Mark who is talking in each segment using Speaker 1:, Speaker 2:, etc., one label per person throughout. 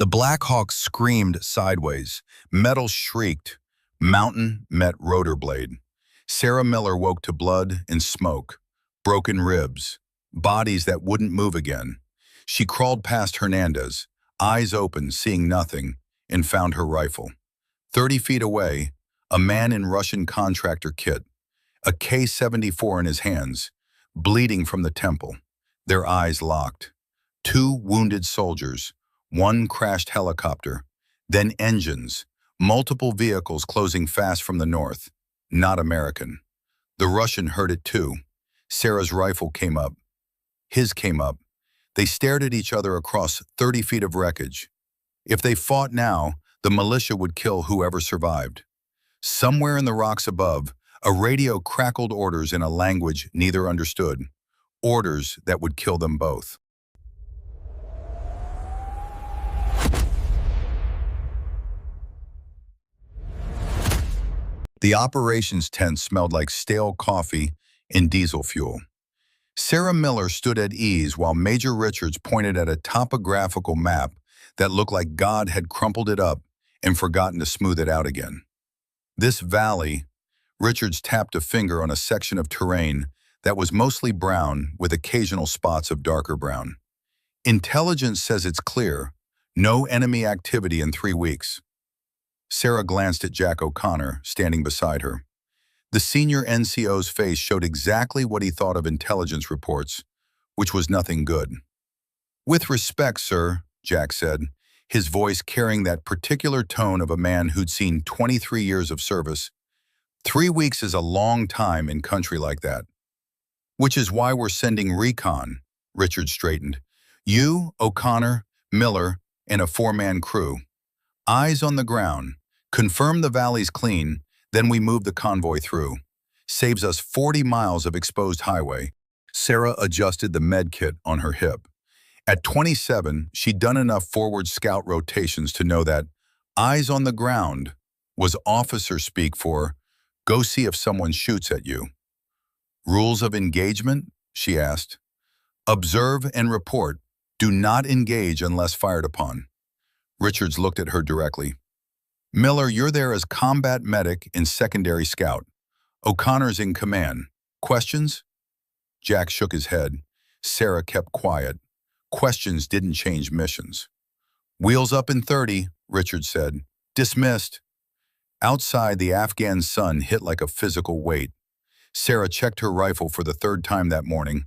Speaker 1: The Blackhawk screamed sideways. Metal shrieked. Mountain met rotor blade. Sarah Miller woke to blood and smoke. Broken ribs. Bodies that wouldn't move again. She crawled past Hernandez, eyes open, seeing nothing, and found her rifle. 30 feet away, a man in Russian contractor kit, a K-74 in his hands, bleeding from the temple, their eyes locked. 2 wounded soldiers, 1 crashed helicopter, then engines, multiple vehicles closing fast from the north. Not American. The Russian heard it too. Sarah's rifle came up. His came up. They stared at each other across 30 feet of wreckage. If they fought now, the militia would kill whoever survived. Somewhere in the rocks above, a radio crackled orders in a language neither understood. Orders that would kill them both. The operations tent smelled like stale coffee and diesel fuel. Sarah Miller stood at ease while Major Richards pointed at a topographical map that looked like God had crumpled it up and forgotten to smooth it out again. This valley, Richards tapped a finger on a section of terrain that was mostly brown with occasional spots of darker brown. Intelligence says it's clear. No enemy activity in 3 weeks. Sarah glanced at Jack O'Connor, standing beside her. The senior NCO's face showed exactly what he thought of intelligence reports, which was nothing good. "With respect, sir," Jack said, his voice carrying that particular tone of a man who'd seen 23 years of service. 3 weeks is a long time in country like that. "Which is why we're sending recon," Richard straightened. "You, O'Connor, Miller, and a 4-man crew. Eyes on the ground. Confirm the valley's clean, then we move the convoy through. Saves us 40 miles of exposed highway." Sarah adjusted the med kit on her hip. At 27, she'd done enough forward scout rotations to know that eyes on the ground was officer speak for go see if someone shoots at you. "Rules of engagement?" she asked. "Observe and report. Do not engage unless fired upon." Richards looked at her directly. "Miller, you're there as combat medic and secondary scout. O'Connor's in command. Questions?" Jack shook his head. Sarah kept quiet. Questions didn't change missions. "Wheels up in 30, Richard said. "Dismissed." Outside, the Afghan sun hit like a physical weight. Sarah checked her rifle for the 3rd time that morning.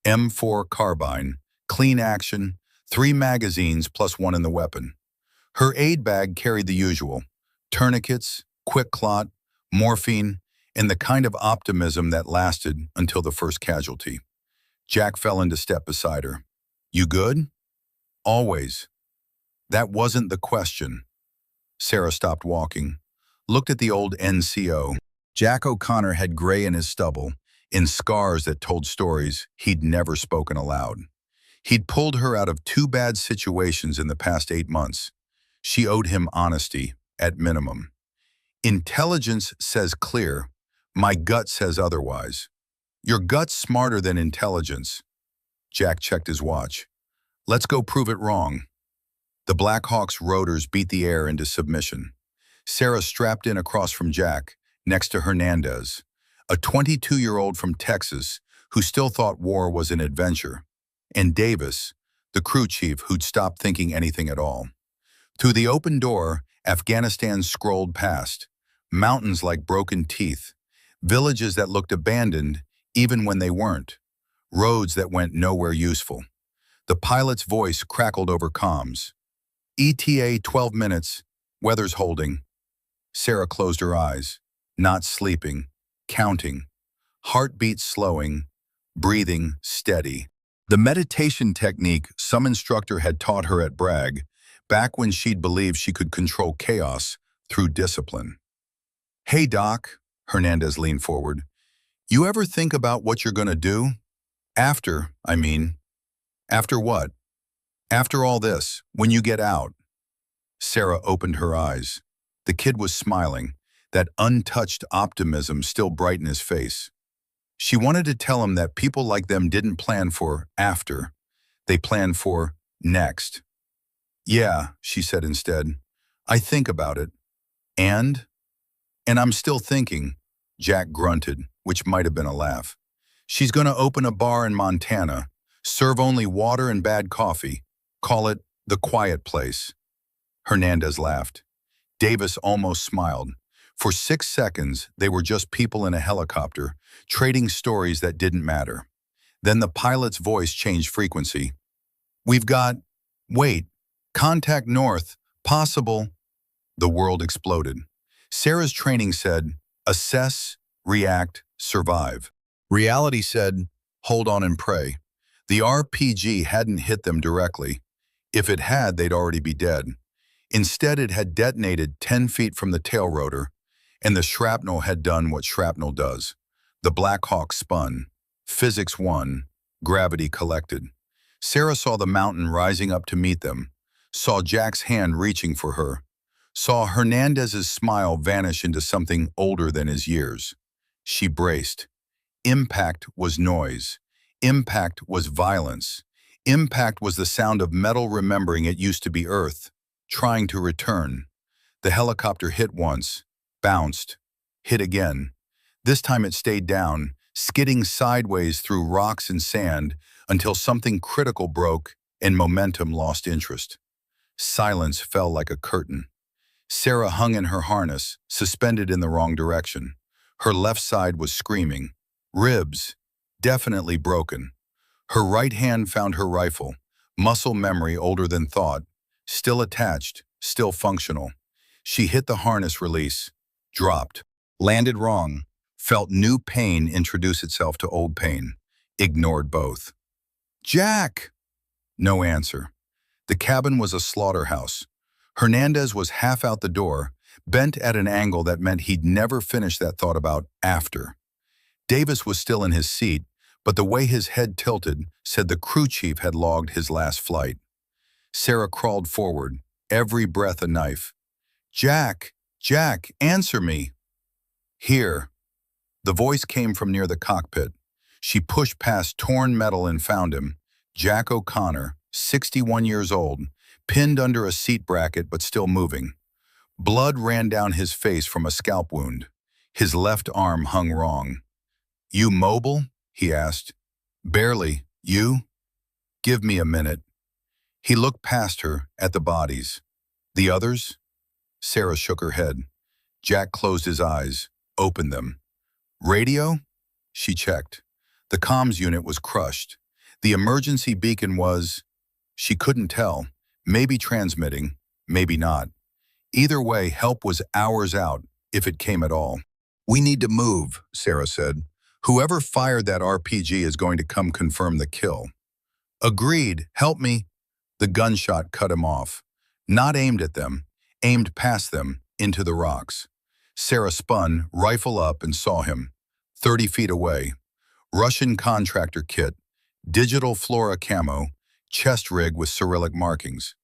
Speaker 1: M4 carbine, clean action, 3 magazines plus 1 in the weapon. Her aid bag carried the usual: tourniquets, quick clot, morphine, and the kind of optimism that lasted until the first casualty. Jack fell into step beside her. "You good?" "Always." "That wasn't the question." Sarah stopped walking, looked at the old NCO. Jack O'Connor had gray in his stubble, in scars that told stories he'd never spoken aloud. He'd pulled her out of 2 bad situations in the past 8 months. She owed him honesty, at minimum. "Intelligence says clear. My gut says otherwise." "Your gut's smarter than intelligence." Jack checked his watch. "Let's go prove it wrong." The Blackhawk's rotors beat the air into submission. Sarah strapped in across from Jack, next to Hernandez, a 22-year-old from Texas who still thought war was an adventure, and Davis, the crew chief who'd stopped thinking anything at all. Through the open door, Afghanistan scrolled past, mountains like broken teeth, villages that looked abandoned even when they weren't, roads that went nowhere useful. The pilot's voice crackled over comms. "ETA 12 minutes, weather's holding." Sarah closed her eyes, not sleeping, counting, heartbeat slowing, breathing steady. The meditation technique some instructor had taught her at Bragg, back when she'd believed she could control chaos through discipline. "Hey, Doc," Hernandez leaned forward. "You ever think about what you're gonna do? After, I mean." "After what?" "After all this, when you get out." Sarah opened her eyes. The kid was smiling, that untouched optimism still bright in his face. She wanted to tell him that people like them didn't plan for after. They planned for next. Yeah, she said instead. I think about it. And? And I'm still thinking, Jack grunted, which might have been a laugh. She's going to open a bar in Montana, serve only water and bad coffee, call it the quiet place. Hernandez laughed. Davis almost smiled. For 6 seconds, they were just people in a helicopter, trading stories that didn't matter. Then the pilot's voice changed frequency. We've got, wait, contact north, possible. The world exploded. Sarah's training said, assess, react, survive. Reality said, hold on and pray. The RPG hadn't hit them directly. If it had, they'd already be dead. Instead, it had detonated 10 feet from the tail rotor, and the shrapnel had done what shrapnel does. The Blackhawk spun. Physics won. Gravity collected. Sarah saw the mountain rising up to meet them, saw Jack's hand reaching for her, saw Hernandez's smile vanish into something older than his years. She braced. Impact was noise. Impact was violence. Impact was the sound of metal remembering it used to be Earth, trying to return. The helicopter hit once, bounced, hit again. This time it stayed down, skidding sideways through rocks and sand until something critical broke and momentum lost interest. Silence fell like a curtain. Sarah hung in her harness, suspended in the wrong direction. Her left side was screaming. Ribs, definitely broken. Her right hand found her rifle, muscle memory older than thought, still attached, still functional. She hit the harness release, dropped, landed wrong, felt new pain introduce itself to old pain, ignored both. Jack! No answer. The cabin was a slaughterhouse. Hernandez was half out the door, bent at an angle that meant he'd never finish that thought about after. Davis was still in his seat, but the way his head tilted said the crew chief had logged his last flight. Sarah crawled forward, every breath a knife. Jack, Jack, answer me. Here. The voice came from near the cockpit. She pushed past torn metal and found him, Jack O'Connor, 61 years old, pinned under a seat bracket but still moving. Blood ran down his face from a scalp wound. His left arm hung wrong. You mobile? He asked. Barely. You? Give me a minute. He looked past her, at the bodies. The others? Sarah shook her head. Jack closed his eyes, opened them. Radio? She checked. The comms unit was crushed. The emergency beacon was, she couldn't tell, maybe transmitting, maybe not. Either way, help was hours out, if it came at all. We need to move, Sarah said. Whoever fired that RPG is going to come confirm the kill. Agreed, help me. The gunshot cut him off. Not aimed at them, aimed past them, into the rocks. Sarah spun, rifle up, and saw him. 30 feet away. Russian contractor kit, digital flora camo, chest rig with Cyrillic markings.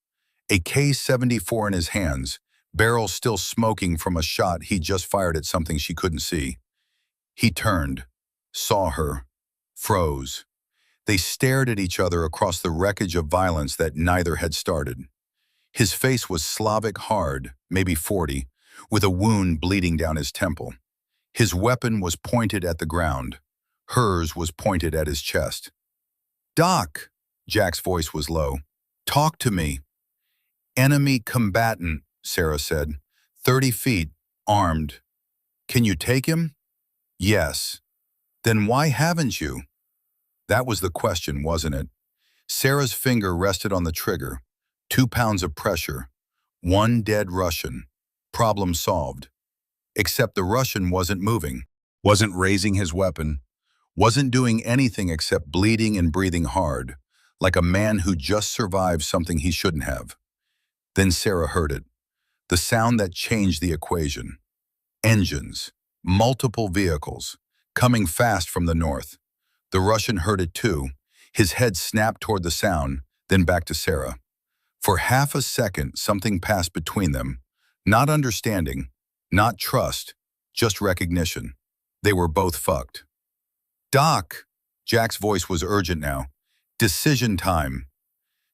Speaker 1: A K-74 in his hands, barrel still smoking from a shot he just fired at something she couldn't see. He turned, saw her, froze. They stared at each other across the wreckage of violence that neither had started. His face was Slavic hard, maybe 40, with a wound bleeding down his temple. His weapon was pointed at the ground. Hers was pointed at his chest. Doc, Jack's voice was low. Talk to me. Enemy combatant, Sarah said. 30 feet, armed. Can you take him? Yes. Then why haven't you? That was the question, wasn't it? Sarah's finger rested on the trigger. 2 pounds of pressure. 1 dead Russian. Problem solved. Except the Russian wasn't moving, wasn't raising his weapon, wasn't doing anything except bleeding and breathing hard, like a man who just survived something he shouldn't have. Then Sarah heard it. The sound that changed the equation. Engines. Multiple vehicles. Coming fast from the north. The Russian heard it too. His head snapped toward the sound, then back to Sarah. For half a second, something passed between them. Not understanding, not trust, just recognition. They were both fucked. Doc! Jack's voice was urgent now. Decision time.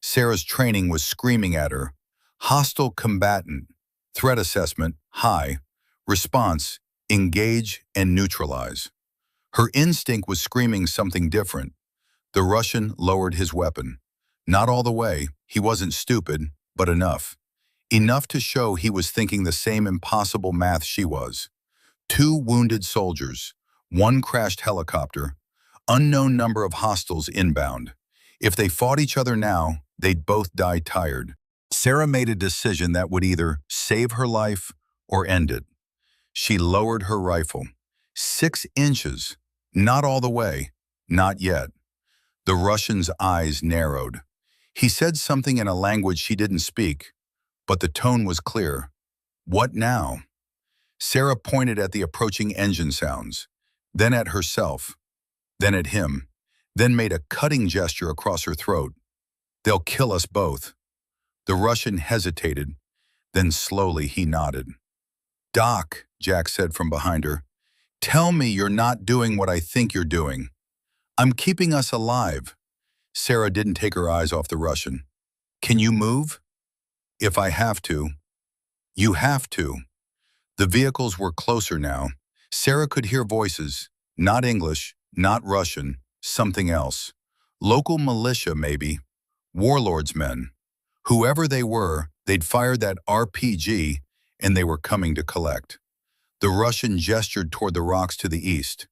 Speaker 1: Sarah's training was screaming at her. Hostile combatant. Threat assessment, high. Response, engage and neutralize. Her instinct was screaming something different. The Russian lowered his weapon. Not all the way, he wasn't stupid, but enough. Enough to show he was thinking the same impossible math she was. 2 wounded soldiers, 1 crashed helicopter, unknown number of hostiles inbound. If they fought each other now, they'd both die tired. Sarah made a decision that would either save her life or end it. She lowered her rifle. 6 inches. Not all the way. Not yet. The Russian's eyes narrowed. He said something in a language she didn't speak, but the tone was clear. What now? Sarah pointed at the approaching engine sounds, then at herself, then at him, then made a cutting gesture across her throat. They'll kill us both. The Russian hesitated, then slowly he nodded. Doc, Jack said from behind her, tell me you're not doing what I think you're doing. I'm keeping us alive. Sarah didn't take her eyes off the Russian. Can you move? If I have to. You have to. The vehicles were closer now. Sarah could hear voices, not English, not Russian, something else. Local militia, maybe. Warlords' men. Whoever they were, they'd fired that RPG, and they were coming to collect. The Russian gestured toward the rocks to the east.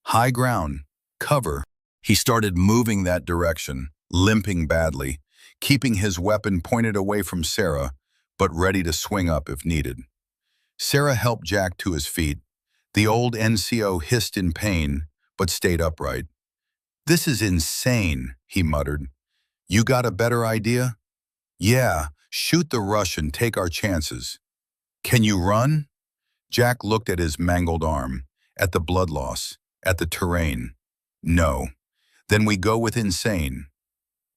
Speaker 1: High ground, cover. He started moving that direction, limping badly, keeping his weapon pointed away from Sarah, but ready to swing up if needed. Sarah helped Jack to his feet. The old NCO hissed in pain, but stayed upright. This is insane, he muttered. You got a better idea? Yeah, shoot the Russian, take our chances. Can you run? Jack looked at his mangled arm, at the blood loss, at the terrain. No. Then we go with insane.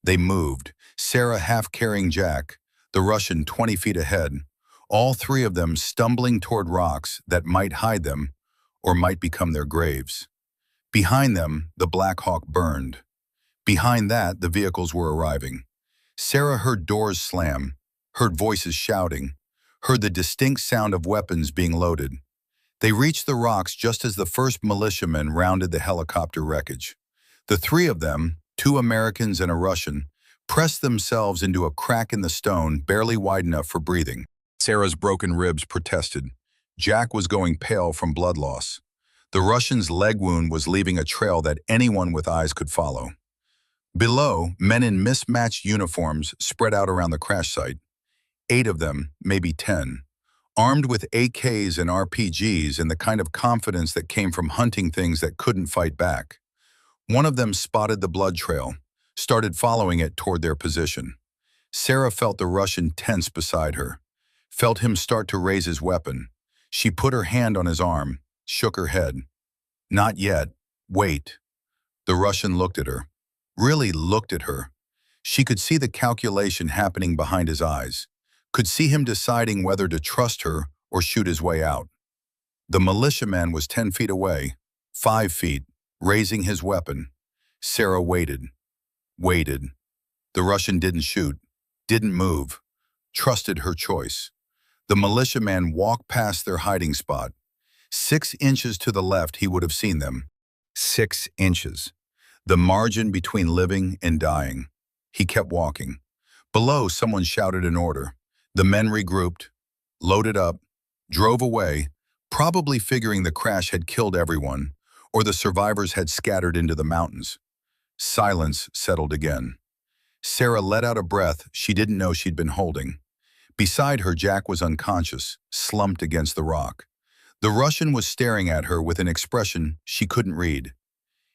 Speaker 1: They moved, Sarah half carrying Jack, the Russian 20 feet ahead, all 3 of them stumbling toward rocks that might hide them or might become their graves. Behind them, the Blackhawk burned. Behind that, the vehicles were arriving. Sarah heard doors slam, heard voices shouting, heard the distinct sound of weapons being loaded. They reached the rocks just as the first militiamen rounded the helicopter wreckage. The 3 of them, 2 Americans and a Russian, pressed themselves into a crack in the stone barely wide enough for breathing. Sarah's broken ribs protested. Jack was going pale from blood loss. The Russian's leg wound was leaving a trail that anyone with eyes could follow. Below, men in mismatched uniforms spread out around the crash site. 8 of them, maybe 10, armed with AKs and RPGs and the kind of confidence that came from hunting things that couldn't fight back. One of them spotted the blood trail, started following it toward their position. Sarah felt the Russian tense beside her, felt him start to raise his weapon. She put her hand on his arm, shook her head. Not yet. Wait. The Russian looked at her. Really looked at her. She could see the calculation happening behind his eyes, could see him deciding whether to trust her or shoot his way out. The militiaman was 10 feet away, 5 feet, raising his weapon. Sarah waited. Waited. The Russian didn't shoot, didn't move, trusted her choice. The militiaman walked past their hiding spot. 6 inches to the left he would have seen them. 6 inches. The margin between living and dying. He kept walking. Below, someone shouted an order. The men regrouped, loaded up, drove away, probably figuring the crash had killed everyone, or the survivors had scattered into the mountains. Silence settled again. Sarah let out a breath she didn't know she'd been holding. Beside her, Jack was unconscious, slumped against the rock. The Russian was staring at her with an expression she couldn't read.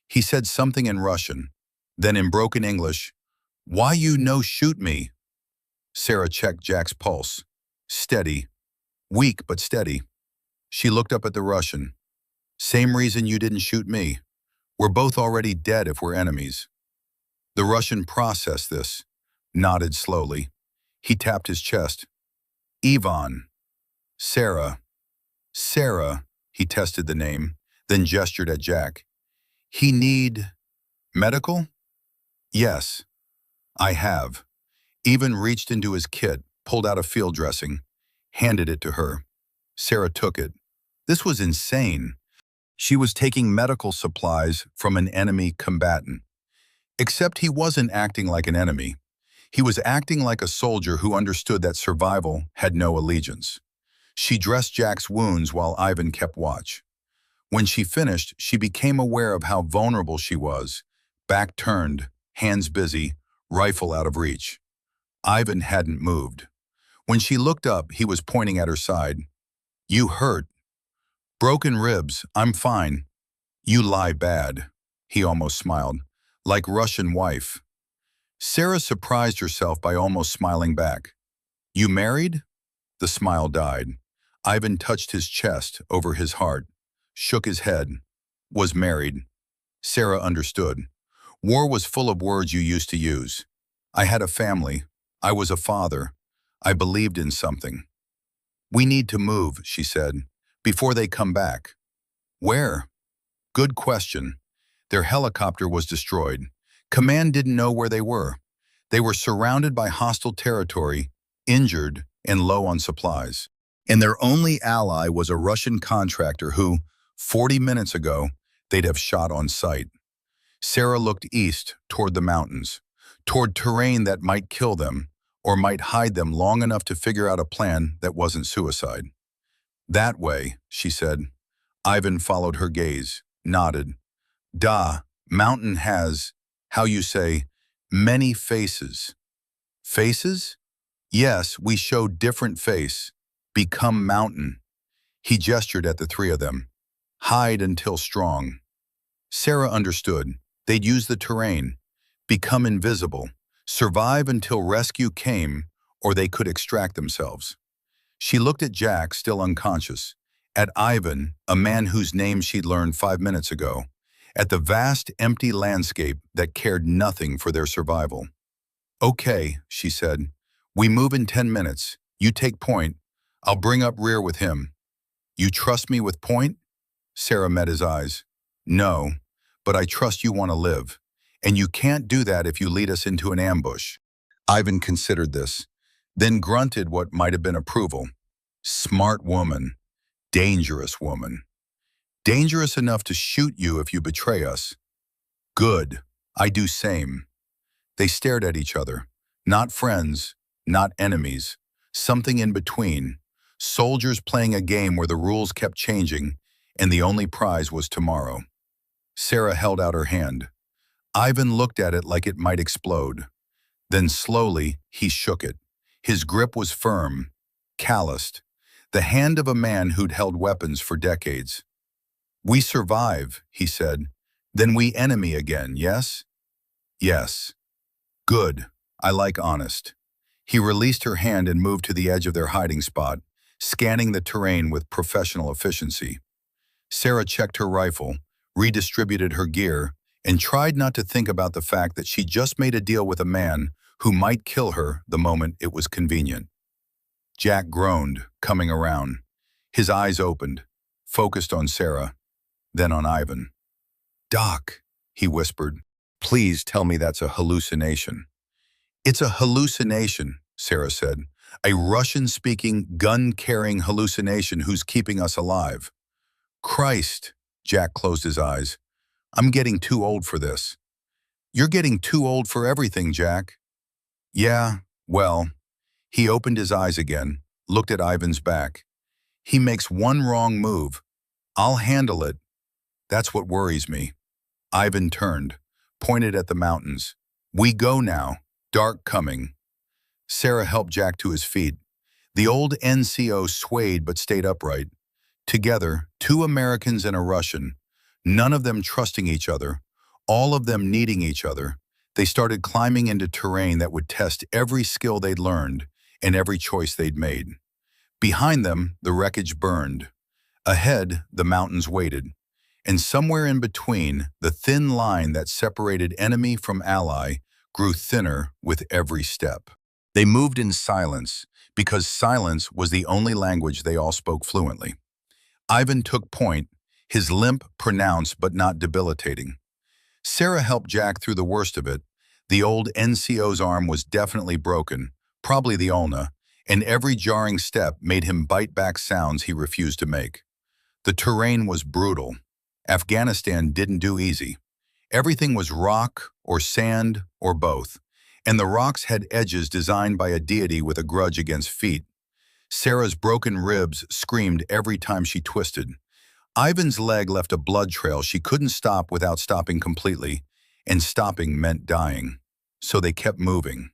Speaker 1: He said something in Russian, then in broken English, "Why you no shoot me?" Sarah checked Jack's pulse. Steady. Weak but steady. She looked up at the Russian. Same reason you didn't shoot me. We're both already dead if we're enemies. The Russian processed this, nodded slowly. He tapped his chest. Ivan. Sarah. Sarah, he tested the name, then gestured at Jack. He need medical? Yes, I have. Even reached into his kit, pulled out a field dressing, handed it to her. Sarah took it. This was insane. She was taking medical supplies from an enemy combatant. Except he wasn't acting like an enemy. He was acting like a soldier who understood that survival had no allegiance. She dressed Jack's wounds while Ivan kept watch. When she finished, she became aware of how vulnerable she was, back turned, hands busy, rifle out of reach. Ivan hadn't moved. When she looked up, he was pointing at her side. "You hurt." "Broken ribs, I'm fine." "You lie bad." He almost smiled. "Like Russian wife." Sarah surprised herself by almost smiling back. "You married?" The smile died. Ivan touched his chest over his heart, shook his head. "Was married." Sarah understood. War was full of words you used to use. "I had a family. I was a father. I believed in something." "We need to move," she said, "before they come back." "Where?" "Good question." Their helicopter was destroyed. Command didn't know where they were. They were surrounded by hostile territory, injured, and low on supplies. And their only ally was a Russian contractor who, 40 minutes ago, they'd have shot on sight. Sarah looked east, toward the mountains, toward terrain that might kill them, or might hide them long enough to figure out a plan that wasn't suicide. "That way," she said. Ivan followed her gaze, nodded. "Da, mountain has, how you say, many faces." "Faces?" "Yes, we show different face. Become mountain." He gestured at the three of them. "Hide until strong." Sarah understood. They'd use the terrain, become invisible, survive until rescue came, or they could extract themselves. She looked at Jack, still unconscious, at Ivan, a man whose name she'd learned 5 minutes ago, at the vast, empty landscape that cared nothing for their survival. "Okay," she said. "We move in 10 minutes. You take point. I'll bring up rear with him." "You trust me with point?" Sarah met his eyes. "No, but I trust you want to live. And you can't do that if you lead us into an ambush." Ivan considered this, then grunted what might have been approval. "Smart woman. Dangerous woman. Dangerous enough to shoot you if you betray us." "Good. I do same." They stared at each other. Not friends, not enemies. Something in between. Soldiers playing a game where the rules kept changing, and the only prize was tomorrow. Sarah held out her hand. Ivan looked at it like it might explode. Then slowly, he shook it. His grip was firm, calloused, the hand of a man who'd held weapons for decades. "We survive," he said. "Then we enemy again, yes?" "Yes." "Good. I like honest." He released her hand and moved to the edge of their hiding spot, scanning the terrain with professional efficiency. Sarah checked her rifle, redistributed her gear, and tried not to think about the fact that she just made a deal with a man who might kill her the moment it was convenient. Jack groaned, coming around. His eyes opened, focused on Sarah, then on Ivan. "Doc," he whispered, "please tell me that's a hallucination." "It's a hallucination," Sarah said. "A Russian-speaking, gun-carrying hallucination who's keeping us alive." "Christ," Jack closed his eyes. "I'm getting too old for this." "You're getting too old for everything, Jack." "Yeah, well." He opened his eyes again, looked at Ivan's back. "He makes one wrong move. I'll handle it. That's what worries me." Ivan turned, pointed at the mountains. "We go now. Dark coming." Sarah helped Jack to his feet. The old NCO swayed but stayed upright. Together, 2 Americans and a Russian, none of them trusting each other, all of them needing each other, they started climbing into terrain that would test every skill they'd learned and every choice they'd made. Behind them, the wreckage burned. Ahead, the mountains waited. And somewhere in between, the thin line that separated enemy from ally grew thinner with every step. They moved in silence, because silence was the only language they all spoke fluently. Ivan took point, his limp pronounced but not debilitating. Sarah helped Jack through the worst of it. The old NCO's arm was definitely broken, probably the ulna, and every jarring step made him bite back sounds he refused to make. The terrain was brutal. Afghanistan didn't do easy. Everything was rock or sand or both, and the rocks had edges designed by a deity with a grudge against feet. Sarah's broken ribs screamed every time she twisted. Ivan's leg left a blood trail she couldn't stop without stopping completely, and stopping meant dying. So they kept moving.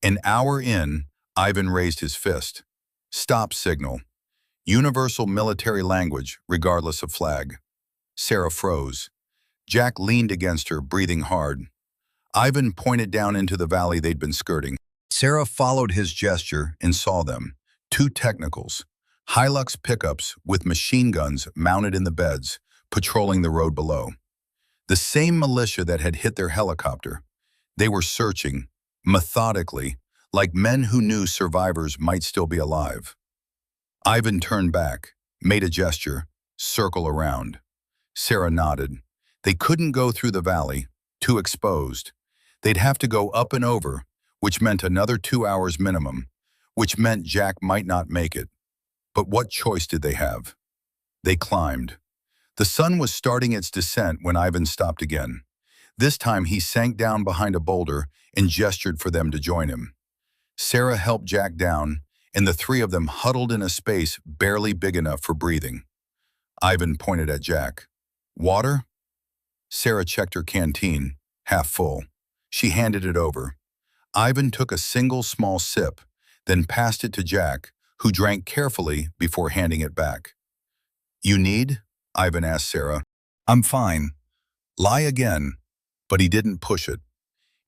Speaker 1: An hour in, Ivan raised his fist. Stop signal. Universal military language, regardless of flag. Sarah froze. Jack leaned against her, breathing hard. Ivan pointed down into the valley they'd been skirting. Sarah followed his gesture and saw them. Two technicals. Hilux pickups with machine guns mounted in the beds, patrolling the road below. The same militia that had hit their helicopter. They were searching, methodically, like men who knew survivors might still be alive. Ivan turned back, made a gesture, circle around. Sarah nodded. They couldn't go through the valley, too exposed. They'd have to go up and over, which meant another 2 hours minimum, which meant Jack might not make it. But what choice did they have? They climbed. The sun was starting its descent when Ivan stopped again. This time he sank down behind a boulder and gestured for them to join him. Sarah helped Jack down, and the three of them huddled in a space barely big enough for breathing. Ivan pointed at Jack. Water? Sarah checked her canteen, half full. She handed it over. Ivan took a single small sip, then passed it to Jack, who drank carefully before handing it back. You need? Ivan asked Sarah. I'm fine. Lie again. But he didn't push it.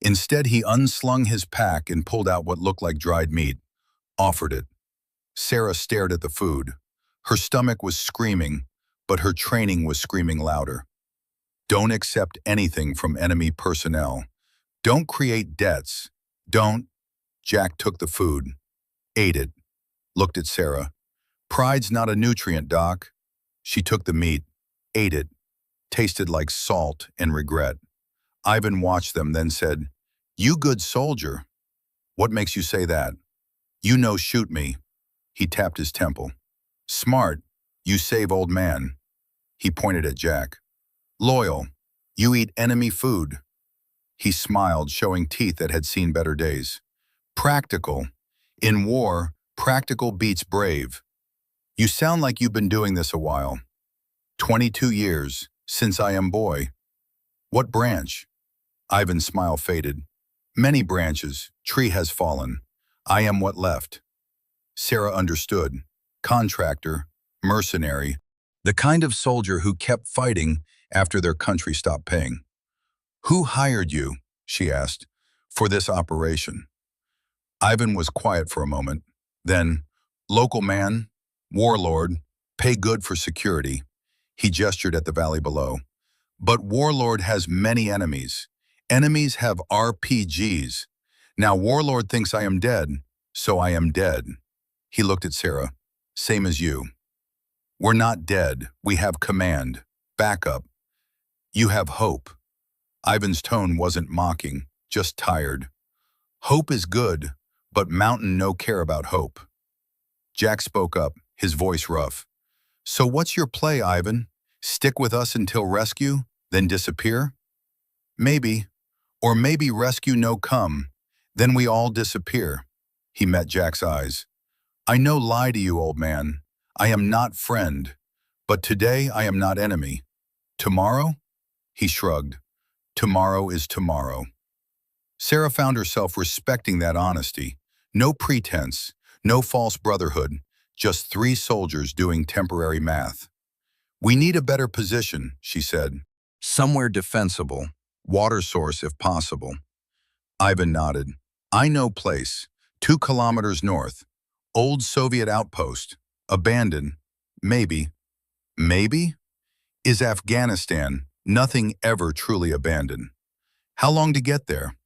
Speaker 1: Instead, he unslung his pack and pulled out what looked like dried meat, offered it. Sarah stared at the food. Her stomach was screaming, but her training was screaming louder. Don't accept anything from enemy personnel. Don't create debts. Don't. Jack took the food, ate it, looked at Sarah. Pride's not a nutrient, Doc. She took the meat, ate it, tasted like salt and regret. Ivan watched them, then said, You good soldier. What makes you say that? You know shoot me. He tapped his temple. Smart. You save old man. He pointed at Jack. Loyal. You eat enemy food. He smiled, showing teeth that had seen better days. Practical. In war, practical beats brave. You sound like you've been doing this a while. 22 years, since I am boy. What branch? Ivan's smile faded. Many branches, tree has fallen. I am what left. Sarah understood. Contractor, mercenary, the kind of soldier who kept fighting after their country stopped paying. Who hired you, she asked, for this operation? Ivan was quiet for a moment. Then, local man, warlord, pay good for security. He gestured at the valley below. But warlord has many enemies. Enemies have RPGs. Now warlord thinks I am dead, so I am dead. He looked at Sarah. Same as you. We're not dead. We have command. Backup. You have hope. Ivan's tone wasn't mocking, just tired. Hope is good, but Mountain no care about hope. Jack spoke up, his voice rough. So what's your play, Ivan? Stick with us until rescue, then disappear? Maybe. Or maybe rescue no come, then we all disappear. He met Jack's eyes. I no lie to you, old man. I am not friend, but today I am not enemy. Tomorrow? He shrugged. Tomorrow is tomorrow. Sarah found herself respecting that honesty. No pretense, no false brotherhood, just three soldiers doing temporary math. We need a better position, she said. Somewhere defensible. Water source if possible. Ivan nodded. I know place. 2 kilometers north. Old Soviet outpost. Abandoned. Maybe. Maybe? Is Afghanistan. Nothing ever truly abandoned. How long to get there?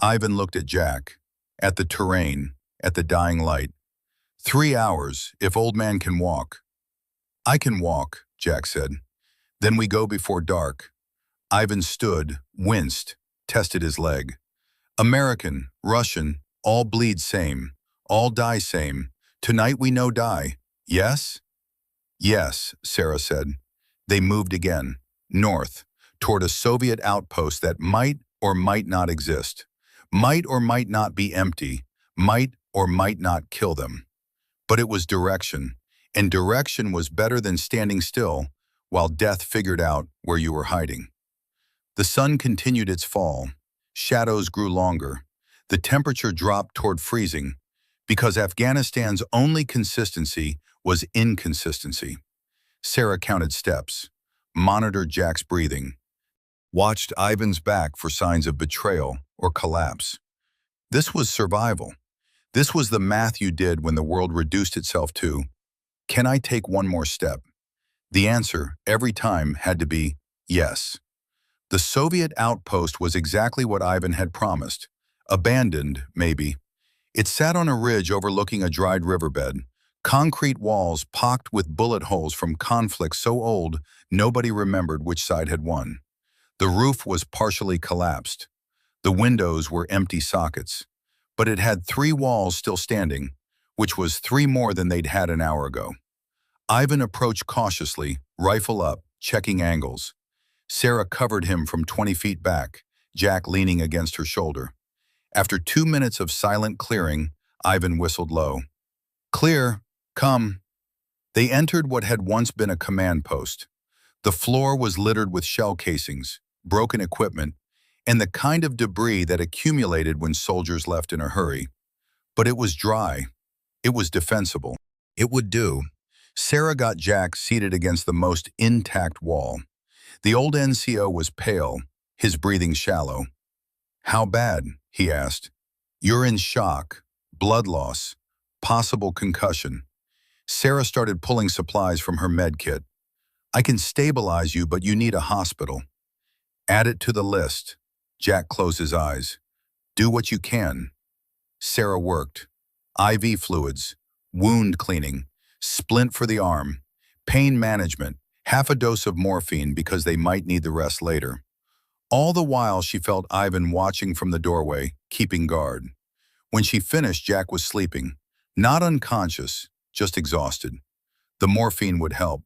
Speaker 1: Ivan looked at Jack. At the terrain. At the dying light. 3 hours, if old man can walk. I can walk, Jack said. Then we go before dark. Ivan stood, winced, tested his leg. American, Russian, all bleed same. All die same. Tonight we no die. Yes? Yes, Sarah said. They moved again, north, toward a Soviet outpost that might or might not exist, might or might not be empty, might or might not kill them. But it was direction, and direction was better than standing still while death figured out where you were hiding. The sun continued its fall. Shadows grew longer. The temperature dropped toward freezing because Afghanistan's only consistency was inconsistency. Sarah counted steps, monitored Jack's breathing, watched Ivan's back for signs of betrayal or collapse. This was survival. This was the math you did when the world reduced itself to, can I take one more step? The answer, every time, had to be yes. The Soviet outpost was exactly what Ivan had promised. Abandoned, maybe. It sat on a ridge overlooking a dried riverbed, concrete walls pocked with bullet holes from conflicts so old nobody remembered which side had won. The roof was partially collapsed. The windows were empty sockets. But it had 3 walls still standing, which was 3 more than they'd had an hour ago. Ivan approached cautiously, rifle up, checking angles. Sarah covered him from 20 feet back, Jack leaning against her shoulder. After 2 minutes of silent clearing, Ivan whistled low. Clear, come. They entered what had once been a command post. The floor was littered with shell casings, broken equipment, and the kind of debris that accumulated when soldiers left in a hurry. But it was dry. It was defensible. It would do. Sarah got Jack seated against the most intact wall. The old NCO was pale, his breathing shallow. How bad? He asked. You're in shock, blood loss, possible concussion. Sarah started pulling supplies from her med kit. I can stabilize you, but you need a hospital. Add it to the list. Jack closed his eyes. Do what you can. Sarah worked. IV fluids, wound cleaning, splint for the arm, pain management, half a dose of morphine because they might need the rest later. All the while she felt Ivan watching from the doorway, keeping guard. When she finished, Jack was sleeping. Not unconscious, just exhausted. The morphine would help.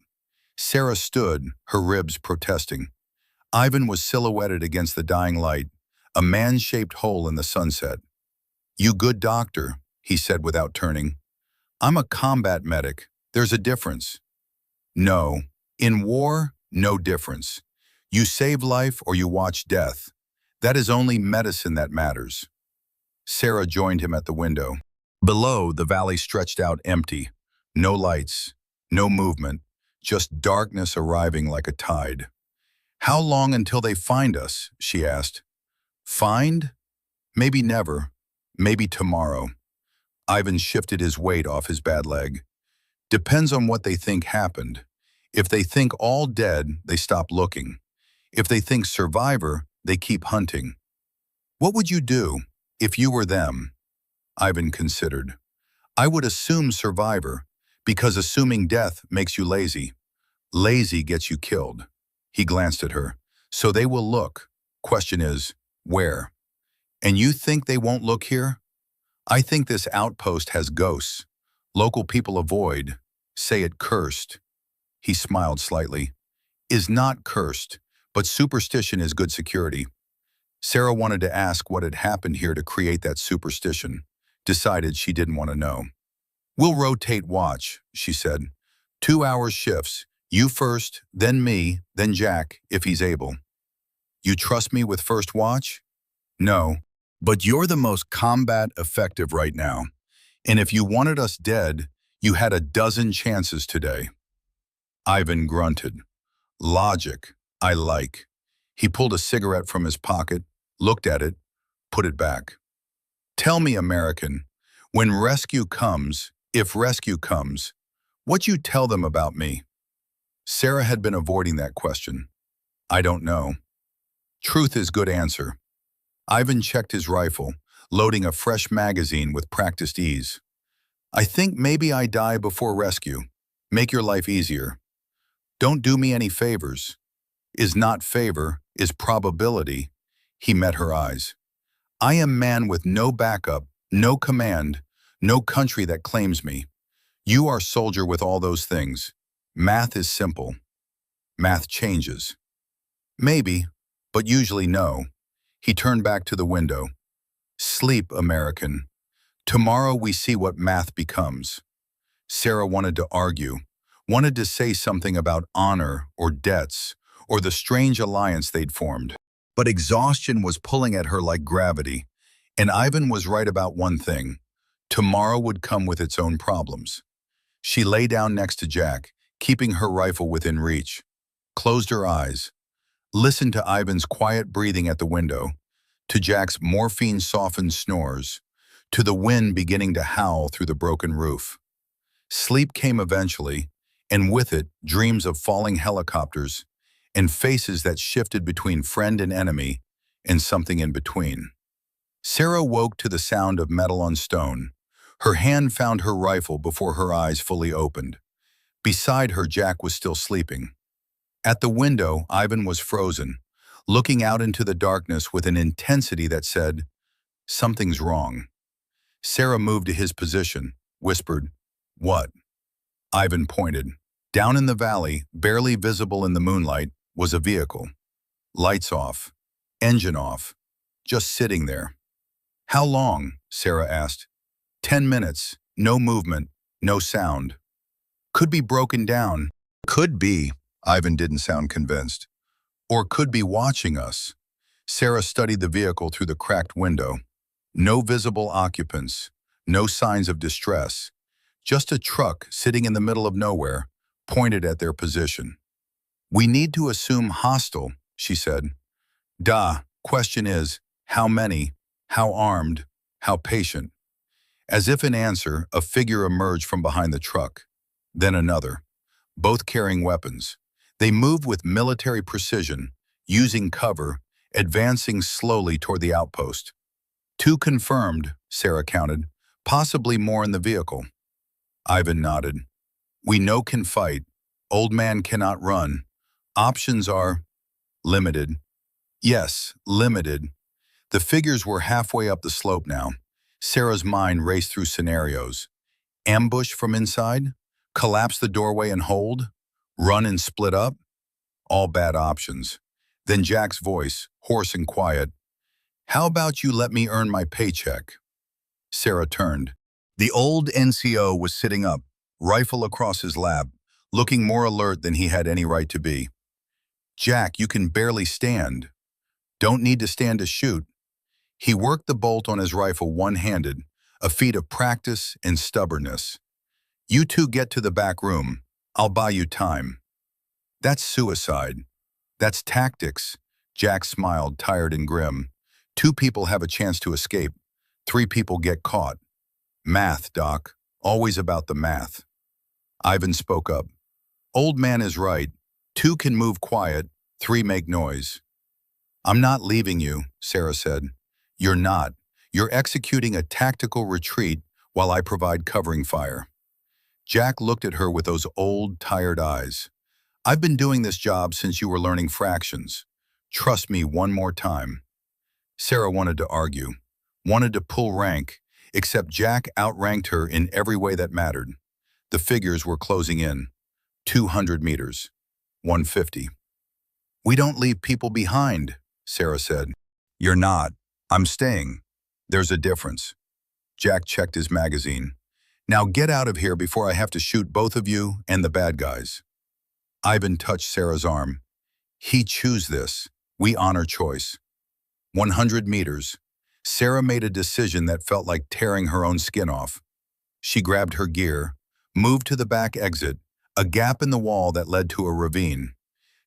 Speaker 1: Sarah stood, her ribs protesting. Ivan was silhouetted against the dying light, a man-shaped hole in the sunset. You good doctor, he said without turning. I'm a combat medic. There's a difference. No. In war, no difference. You save life or you watch death. That is only medicine that matters. Sarah joined him at the window. Below, the valley stretched out empty. No lights, no movement, just darkness arriving like a tide. How long until they find us? She asked. Find? Maybe never. Maybe tomorrow. Ivan shifted his weight off his bad leg. Depends on what they think happened. If they think all dead, they stop looking. If they think survivor, they keep hunting. What would you do if you were them? Ivan considered. I would assume survivor, because assuming death makes you lazy. Lazy gets you killed. He glanced at her. So they will look. Question is, where? And you think they won't look here? I think this outpost has ghosts. Local people avoid. Say it cursed. He smiled slightly. Is not cursed, but superstition is good security. Sarah wanted to ask what had happened here to create that superstition. Decided she didn't want to know. We'll rotate watch, she said. 2-hour shifts. You first, then me, then Jack, if he's able. You trust me with first watch? No, but you're the most combat effective right now. And if you wanted us dead, you had a dozen chances today. Ivan grunted. Logic, I like. He pulled a cigarette from his pocket, looked at it, put it back. Tell me, American, when rescue comes, if rescue comes, what you tell them about me? Sarah had been avoiding that question. I don't know. Truth is good answer. Ivan checked his rifle, loading a fresh magazine with practiced ease. I think maybe I die before rescue. Make your life easier. Don't do me any favors. Is not favor, is probability. He met her eyes. I am man with no backup, no command, No country that claims me. You are soldier with all those things. Math is simple. Math changes. Maybe, but usually no. He turned back to the window. Sleep, American. Tomorrow we see what math becomes. Sarah wanted to argue, wanted to say something about honor or debts or the strange alliance they'd formed. But exhaustion was pulling at her like gravity, and Ivan was right about one thing. Tomorrow would come with its own problems. She lay down next to Jack, keeping her rifle within reach, closed her eyes, listened to Ivan's quiet breathing at the window, to Jack's morphine-softened snores, to the wind beginning to howl through the broken roof. Sleep came eventually, and with it, dreams of falling helicopters and faces that shifted between friend and enemy and something in between. Sarah woke to the sound of metal on stone. Her hand found her rifle before her eyes fully opened. Beside her, Jack was still sleeping. At the window, Ivan was frozen, looking out into the darkness with an intensity that said, "Something's wrong." Sarah moved to his position, whispered, "What?" Ivan pointed. Down in the valley, barely visible in the moonlight, was a vehicle. Lights off, engine off, just sitting there. "How long?" Sarah asked. 10 minutes, no movement, no sound. "Could be broken down." "Could be," Ivan didn't sound convinced. "Or could be watching us." Sarah studied the vehicle through the cracked window. No visible occupants, no signs of distress. Just a truck sitting in the middle of nowhere, pointed at their position. "We need to assume hostile," she said. Question is, how many, how armed, how patient?" As if in answer, a figure emerged from behind the truck. Then another, both carrying weapons. They moved with military precision, using cover, advancing slowly toward the outpost. 2 confirmed, Sarah counted, possibly more in the vehicle. Ivan nodded. "We know can fight. Old man cannot run. Options are limited." Yes, limited. The figures were halfway up the slope now. Sarah's mind raced through scenarios. Ambush from inside? Collapse the doorway and hold? Run and split up? All bad options. Then Jack's voice, hoarse and quiet. "How about you let me earn my paycheck?" Sarah turned. The old NCO was sitting up, rifle across his lap, looking more alert than he had any right to be. "Jack, you can barely stand." "Don't need to stand to shoot." He worked the bolt on his rifle one-handed, a feat of practice and stubbornness. "You two get to the back room. I'll buy you time." "That's suicide. That's tactics." Jack smiled, tired and grim. 2 people have a chance to escape. 3 people get caught. "Math, Doc. Always about the math." Ivan spoke up. "Old man is right. 2 can move quiet, 3 make noise." "I'm not leaving you," Sarah said. "You're not. You're executing a tactical retreat while I provide covering fire." Jack looked at her with those old, tired eyes. "I've been doing this job since you were learning fractions. Trust me one more time." Sarah wanted to argue, wanted to pull rank, except Jack outranked her in every way that mattered. The figures were closing in. 200 meters. 150. "We don't leave people behind," Sarah said. "You're not. I'm staying. There's a difference." Jack checked his magazine. "Now get out of here before I have to shoot both of you and the bad guys." Ivan touched Sarah's arm. "He chose this. We honor choice." 100 meters. Sarah made a decision that felt like tearing her own skin off. She grabbed her gear, moved to the back exit, a gap in the wall that led to a ravine.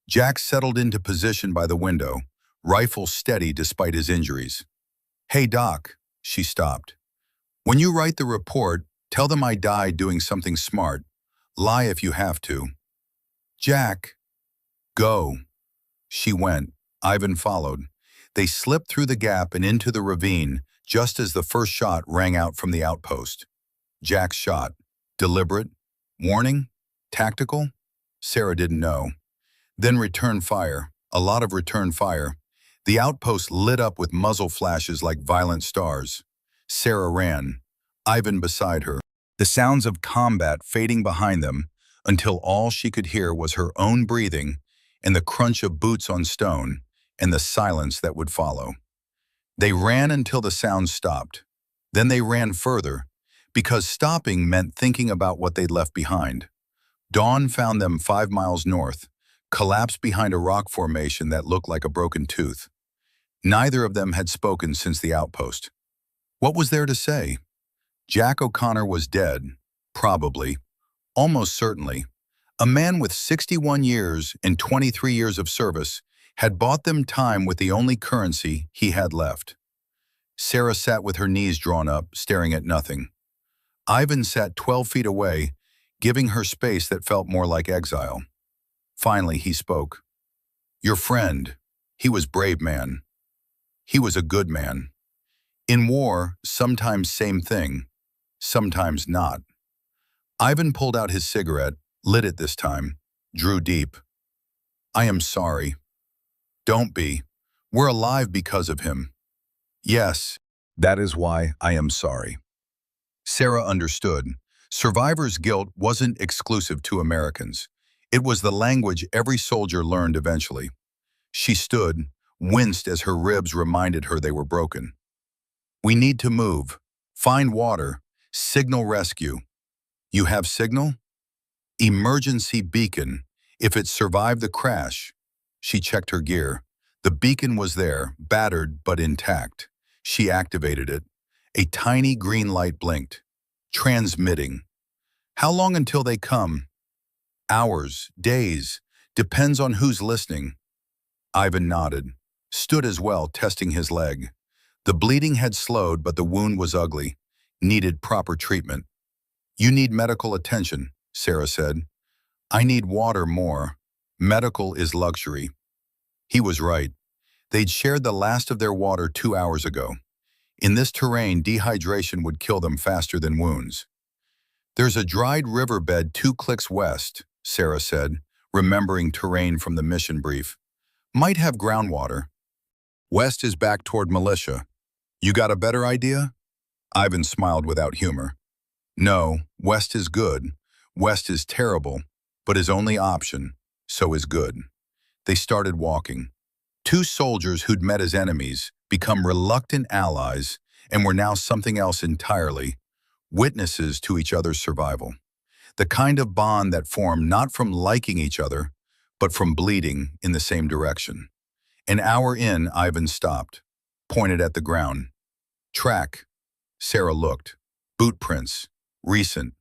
Speaker 1: Jack settled into position by the window, rifle steady despite his injuries. "Hey, Doc," she stopped. "When you write the report, tell them I died doing something smart. Lie if you have to." "Jack." "Go." She went. Ivan followed. They slipped through the gap and into the ravine just as the first shot rang out from the outpost. Jack's shot. Deliberate? Warning? Tactical? Sarah didn't know. Then return fire. A lot of return fire. The outpost lit up with muzzle flashes like violent stars. Sarah ran. Ivan beside her, the sounds of combat fading behind them until all she could hear was her own breathing and the crunch of boots on stone and the silence that would follow. They ran until the sound stopped. Then they ran further, because stopping meant thinking about what they'd left behind. Dawn found them 5 miles north, collapsed behind a rock formation that looked like a broken tooth. Neither of them had spoken since the outpost. What was there to say? Jack O'Connor was dead, probably, almost certainly. A man with 61 years and 23 years of service had bought them time with the only currency he had left. Sarah sat with her knees drawn up, staring at nothing. Ivan sat 12 feet away, giving her space that felt more like exile. Finally, he spoke. Your friend, he was brave man. He was a good man. In war, sometimes same thing, sometimes not. Ivan pulled out his cigarette, lit it this time, drew deep. I am sorry. Don't be. We're alive because of him. Yes, that is why I am sorry. Sarah understood. Survivor's guilt wasn't exclusive to Americans. It was the language every soldier learned eventually. She stood, winced as her ribs reminded her they were broken. We need to move. Find water. Signal rescue. You have signal? Emergency beacon. If it survived the crash. She checked her gear. The beacon was there, battered but intact. She activated it. A tiny green light blinked. Transmitting. How long until they come? Hours, days. Depends on who's listening. Ivan nodded. Stood as well, testing his leg. The bleeding had slowed, but the wound was ugly. Needed proper treatment. You need medical attention, Sarah said. I need water more. Medical is luxury. He was right. They'd shared the last of their water 2 hours ago. In this terrain, dehydration would kill them faster than wounds. There's a dried riverbed 2 clicks west, Sarah said, remembering terrain from the mission brief. Might have groundwater. West is back toward militia. You got a better idea? Ivan smiled without humor. No, west is good. West is terrible, but his only option, so is good. They started walking. 2 soldiers who'd met as enemies, become reluctant allies, and were now something else entirely, witnesses to each other's survival. The kind of bond that formed not from liking each other, but from bleeding in the same direction. An hour in, Ivan stopped, pointed at the ground. Track. Sarah looked. Boot prints. Recent.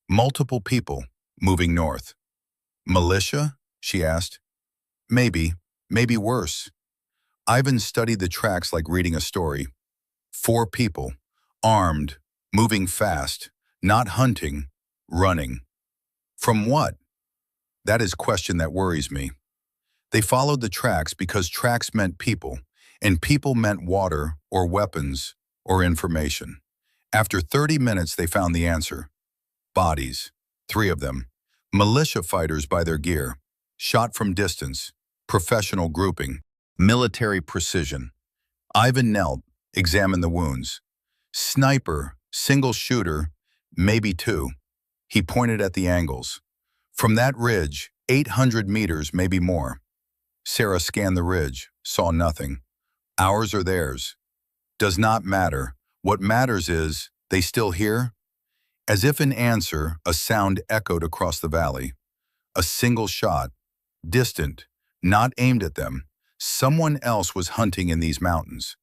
Speaker 1: Multiple people moving north. Militia? She asked. Maybe worse. Ivan studied the tracks like reading a story. 4 people, armed, moving fast, not hunting, running. From what? That is a question that worries me. They followed the tracks because tracks meant people, and people meant water or weapons or information. After 30 minutes, they found the answer. Bodies, 3 of them. Militia fighters by their gear. Shot from distance. Professional grouping. Military precision. Ivan knelt, examined the wounds. Sniper, single shooter, maybe 2. He pointed at the angles. From that ridge, 800 meters, maybe more. Sarah scanned the ridge, saw nothing. Ours or theirs. Does not matter. What matters is, they still here? As if in answer, a sound echoed across the valley. A single shot. Distant, not aimed at them. Someone else was hunting in these mountains.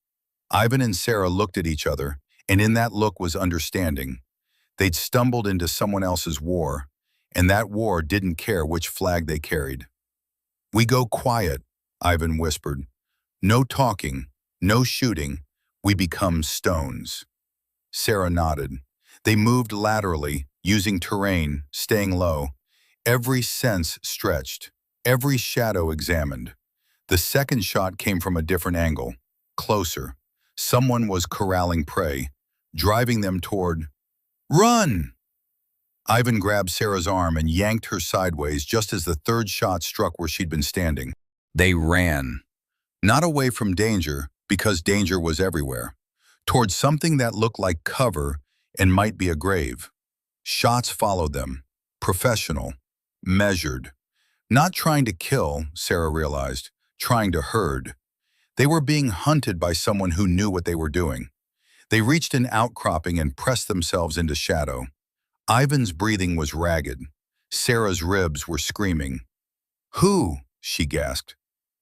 Speaker 1: Ivan and Sarah looked at each other, and in that look was understanding. They'd stumbled into someone else's war, and that war didn't care which flag they carried. We go quiet, Ivan whispered. No talking, no shooting. We become stones. Sarah nodded. They moved laterally, using terrain, staying low. Every sense stretched, every shadow examined. The second shot came from a different angle, closer. Someone was corralling prey, driving them toward... Run! Ivan grabbed Sarah's arm and yanked her sideways just as the third shot struck where she'd been standing. They ran. Not away from danger, because danger was everywhere. Towards something that looked like cover, and might be a grave. Shots followed them. Professional. Measured. Not trying to kill, Sarah realized, trying to herd. They were being hunted by someone who knew what they were doing. They reached an outcropping and pressed themselves into shadow. Ivan's breathing was ragged. Sarah's ribs were screaming. "Who?" she gasped.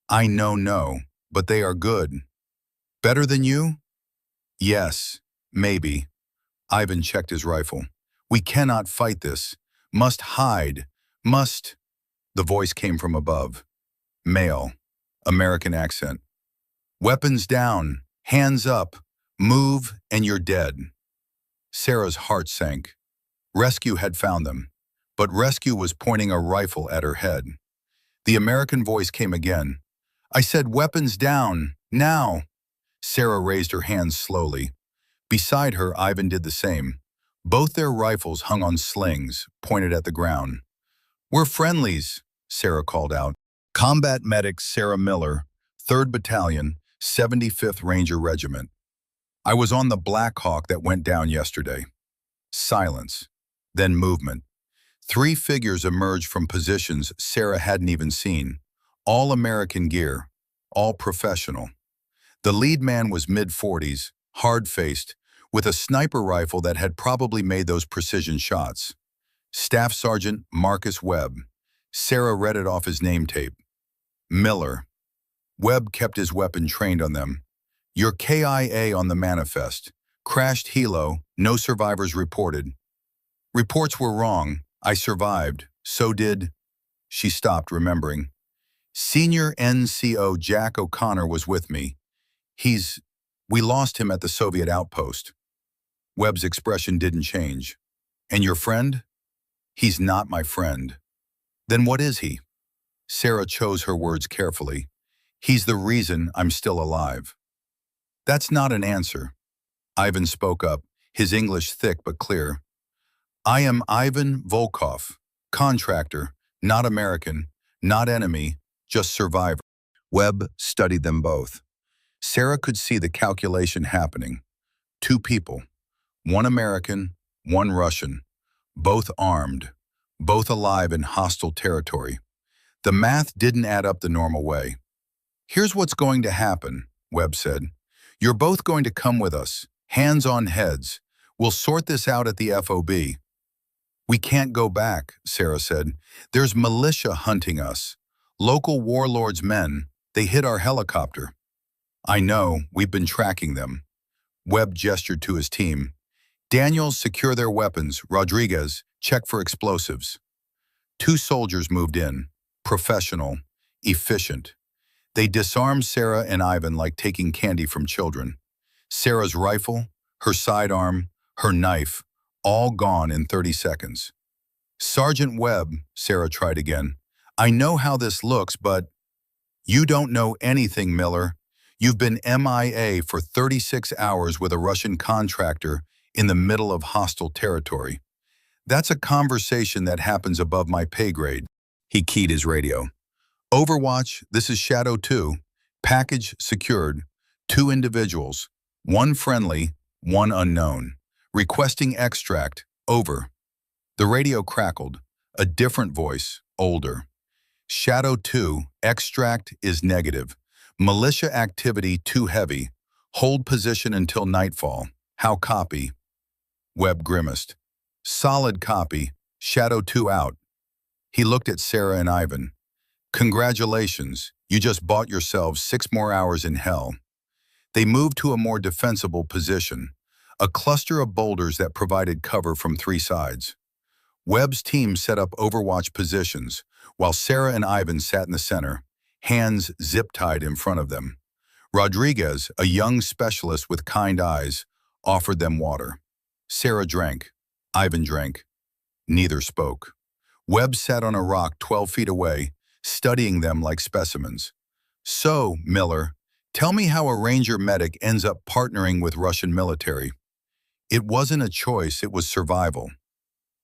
Speaker 1: "I know no, but they are good." "Better than you?" "Yes, maybe." Ivan checked his rifle. "We cannot fight this. Must hide. Must—" The voice came from above. Male. American accent. "Weapons down. Hands up. Move and you're dead." Sarah's heart sank. Rescue had found them, but rescue was pointing a rifle at her head. The American voice came again. "I said weapons down. Now." Sarah raised her hands slowly. Beside her, Ivan did the same. Both their rifles hung on slings, pointed at the ground. "We're friendlies," Sarah called out. Combat medic Sarah Miller, 3rd Battalion, 75th Ranger Regiment. "I was on the Blackhawk that went down yesterday." Silence. Then movement. 3 figures emerged from positions Sarah hadn't even seen. All American gear. All professional. The lead man was mid-40s, hard-faced, with a sniper rifle that had probably made those precision shots. Staff Sergeant Marcus Webb. Sarah read it off his name tape. Miller. Webb kept his weapon trained on them. "Your KIA on the manifest. Crashed helo, no survivors reported." "Reports were wrong. I survived. So did—" She stopped, remembering. "Senior NCO Jack O'Connor was with me. We lost him at the Soviet outpost." Webb's expression didn't change. "And your friend?" "He's not my friend." "Then what is he?" Sarah chose her words carefully. "He's the reason I'm still alive." "That's not an answer." Ivan spoke up, his English thick but clear. "I am Ivan Volkov, contractor, not American, not enemy, just survivor." Webb studied them both. Sarah could see the calculation happening. 2 people, 1 American, 1 Russian, both armed, both alive in hostile territory. The math didn't add up the normal way. "Here's what's going to happen," Webb said. "You're both going to come with us, hands on heads. We'll sort this out at the FOB." "We can't go back," Sarah said. "There's militia hunting us. Local warlords' men. They hit our helicopter." "I know, we've been tracking them." Webb gestured to his team. "Daniels, secure their weapons. Rodriguez, check for explosives." 2 soldiers moved in. Professional. Efficient. They disarmed Sarah and Ivan like taking candy from children. Sarah's rifle, her sidearm, her knife, all gone in 30 seconds. "Sergeant Webb," Sarah tried again. "I know how this looks, but—" "You don't know anything, Miller. You've been MIA for 36 hours with a Russian contractor in the middle of hostile territory. That's a conversation that happens above my pay grade." He keyed his radio. "Overwatch, this is Shadow 2. Package secured. 2 individuals. 1 friendly, 1 unknown. Requesting extract. Over." The radio crackled. A different voice, older. "Shadow 2, extract is negative. Militia activity too heavy. Hold position until nightfall. How copy?" Webb grimaced. "Solid copy. Shadow 2 out." He looked at Sarah and Ivan. "Congratulations, you just bought yourselves 6 more hours in hell." They moved to a more defensible position, a cluster of boulders that provided cover from 3 sides. Webb's team set up overwatch positions, while Sarah and Ivan sat in the center, hands zip-tied in front of them. Rodriguez, a young specialist with kind eyes, offered them water. Sarah drank. Ivan drank. Neither spoke. Webb sat on a rock 12 feet away, studying them like specimens. "So, Miller, tell me how a Ranger medic ends up partnering with Russian military." "It wasn't a choice, it was survival."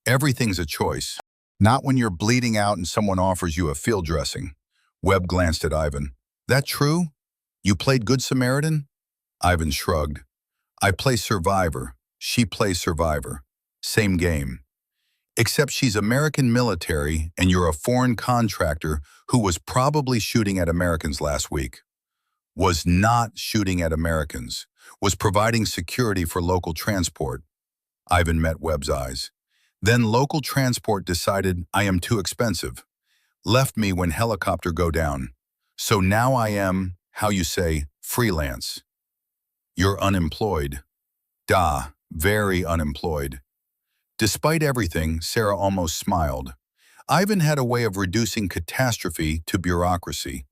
Speaker 1: "Everything's a choice. Not when you're bleeding out and someone offers you a field dressing." Webb glanced at Ivan. "That true? You played Good Samaritan?" Ivan shrugged. "I play survivor, She plays survivor. Same game. Except she's American military and you're a foreign contractor who was probably shooting at Americans last week. Was not shooting at Americans. Was providing security for local transport. Ivan met Webb's eyes. Then local transport decided I am too expensive. Left me when helicopter go down. So now I am, how you say, freelance. You're unemployed. Very unemployed. Despite everything, Sarah almost smiled. Ivan had a way of reducing catastrophe to bureaucracy.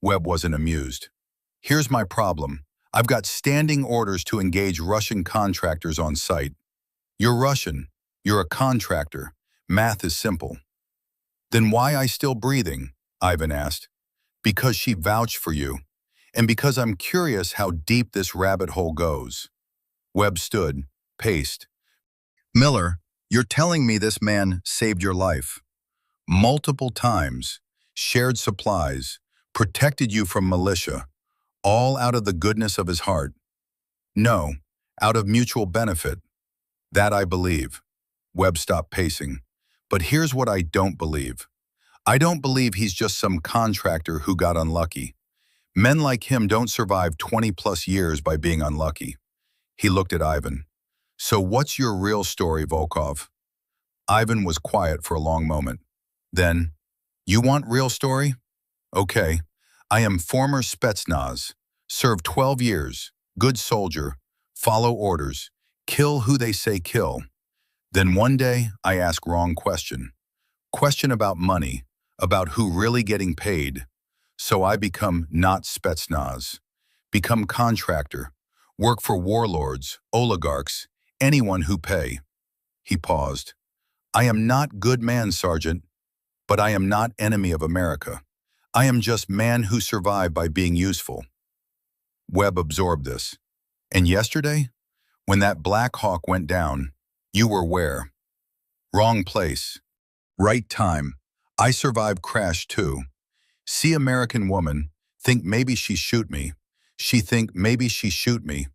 Speaker 1: Webb wasn't amused. Here's my problem. I've got standing orders to engage Russian contractors on site. You're Russian. You're a contractor. Math is simple. Then why I still breathing? Ivan asked. Because she vouched for you. And because I'm curious how deep this rabbit hole goes. Webb stood, paced. Miller, you're telling me this man saved your life. Multiple times, shared supplies, protected you from militia, all out of the goodness of his heart. No, out of mutual benefit. That I believe. Webb stopped pacing. But here's what I don't believe. I don't believe he's just some contractor who got unlucky. Men like him don't survive 20+ years by being unlucky. He looked at Ivan. So what's your real story, Volkov? Ivan was quiet for a long moment. Then, you want real story? Okay. I am former Spetsnaz. Served 12 years. Good soldier. Follow orders. Kill who they say kill. Then one day, I ask wrong question. Question about money. About who really getting paid. So I become not Spetsnaz. Become contractor. Work for warlords, oligarchs, anyone who pay. He paused. I am not good man, Sergeant, but I am not enemy of America. I am just man who survived by being useful. Webb absorbed this. And yesterday, when that Blackhawk went down, you were where? Wrong place. Right time. I survived crash too. See American woman, think maybe she shoot me. She think maybe she shoot me.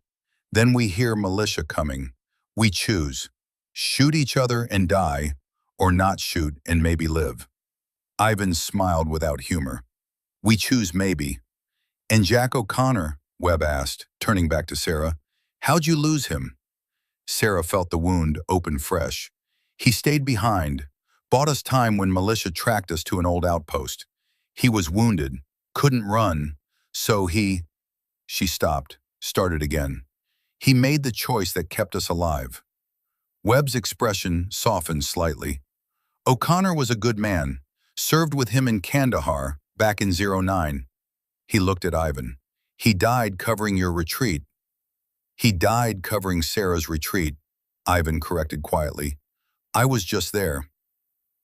Speaker 1: Then we hear militia coming. We choose. Shoot each other and die, or not shoot and maybe live. Ivan smiled without humor. We choose maybe. And Jack O'Connor, Webb asked, turning back to Sarah, how'd you lose him? Sarah felt the wound open fresh. He stayed behind, bought us time when militia tracked us to an old outpost. He was wounded, couldn't run, so she stopped, started again. He made the choice that kept us alive. Webb's expression softened slightly. O'Connor was a good man, served with him in Kandahar back in '09. He looked at Ivan. He died covering your retreat. He died covering Sarah's retreat, Ivan corrected quietly. I was just there.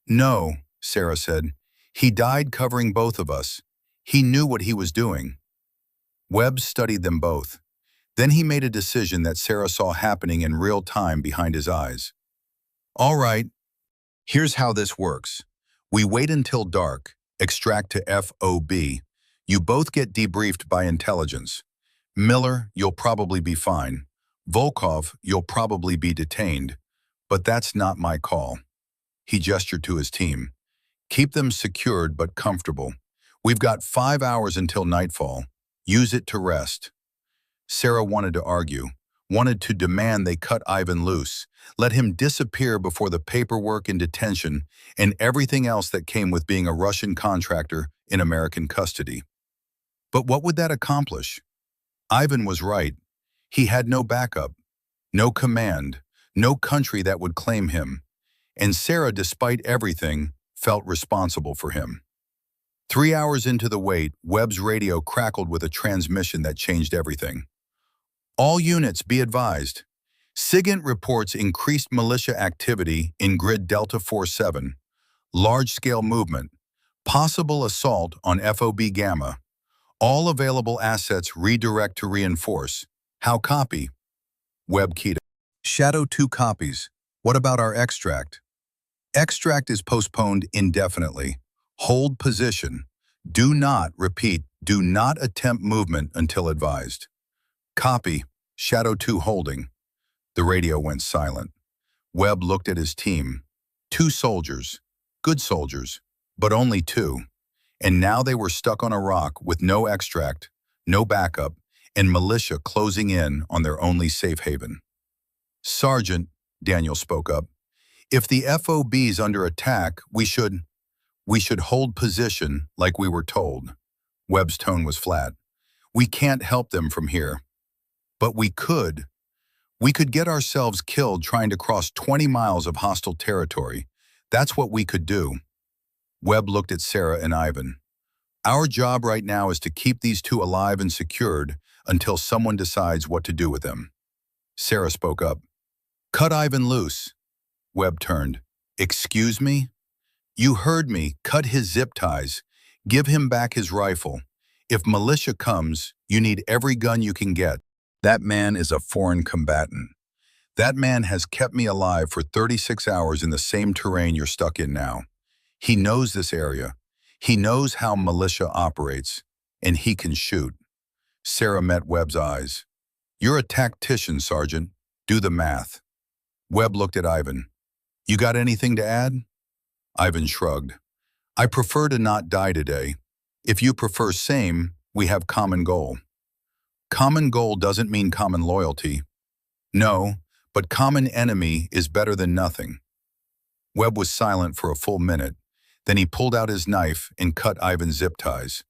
Speaker 1: No, Sarah said. He died covering both of us. He knew what he was doing. Webb studied them both. Then he made a decision that Sarah saw happening in real time behind his eyes. All right, here's how this works. We wait until dark, extract to FOB. You both get debriefed by intelligence. Miller, you'll probably be fine. Volkov, you'll probably be detained. But that's not my call. He gestured to his team. Keep them secured but comfortable. We've got 5 hours until nightfall. Use it to rest. Sarah wanted to argue, wanted to demand they cut Ivan loose, let him disappear before the paperwork and detention and everything else that came with being a Russian contractor in American custody. But what would that accomplish? Ivan was right. He had no backup, no command, no country that would claim him. And Sarah, despite everything, felt responsible for him. 3 hours into the wait, Webb's radio crackled with a transmission that changed everything. All units be advised. SIGINT reports increased militia activity in grid Delta 47, large-scale movement, possible assault on FOB Gamma. All available assets redirect to reinforce. How copy? Webb keyed. Shadow 2 copies. What about our extract? Extract is postponed indefinitely. Hold position. Do not, repeat, do not attempt movement until advised. Copy. Shadow 2 holding. The radio went silent. Webb looked at his team. 2 soldiers. Good soldiers. But only 2. And now they were stuck on a rock with no extract, no backup, and militia closing in on their only safe haven. "Sergeant," Daniel spoke up, "if the FOB's under attack, we should hold position like we were told." Webb's tone was flat. "We can't help them from here. But we could. We could get ourselves killed trying to cross 20 miles of hostile territory. That's what we could do." Webb looked at Sarah and Ivan. "Our job right now is to keep these 2 alive and secured until someone decides what to do with them." Sarah spoke up. "Cut Ivan loose." Webb turned. "Excuse me?" "You heard me. Cut his zip ties. Give him back his rifle. If militia comes, you need every gun you can get. That man is a foreign combatant. That man has kept me alive for 36 hours in the same terrain you're stuck in now. He knows this area. He knows how militia operates, and he can shoot." Sarah met Webb's eyes. "You're a tactician, Sergeant. Do the math." Webb looked at Ivan. "You got anything to add?" Ivan shrugged. "I prefer to not die today. If you prefer same, we have common goal." "Common goal doesn't mean common loyalty." "No, but common enemy is better than nothing." Webb was silent for a full minute. Then he pulled out his knife and cut Ivan's zip ties.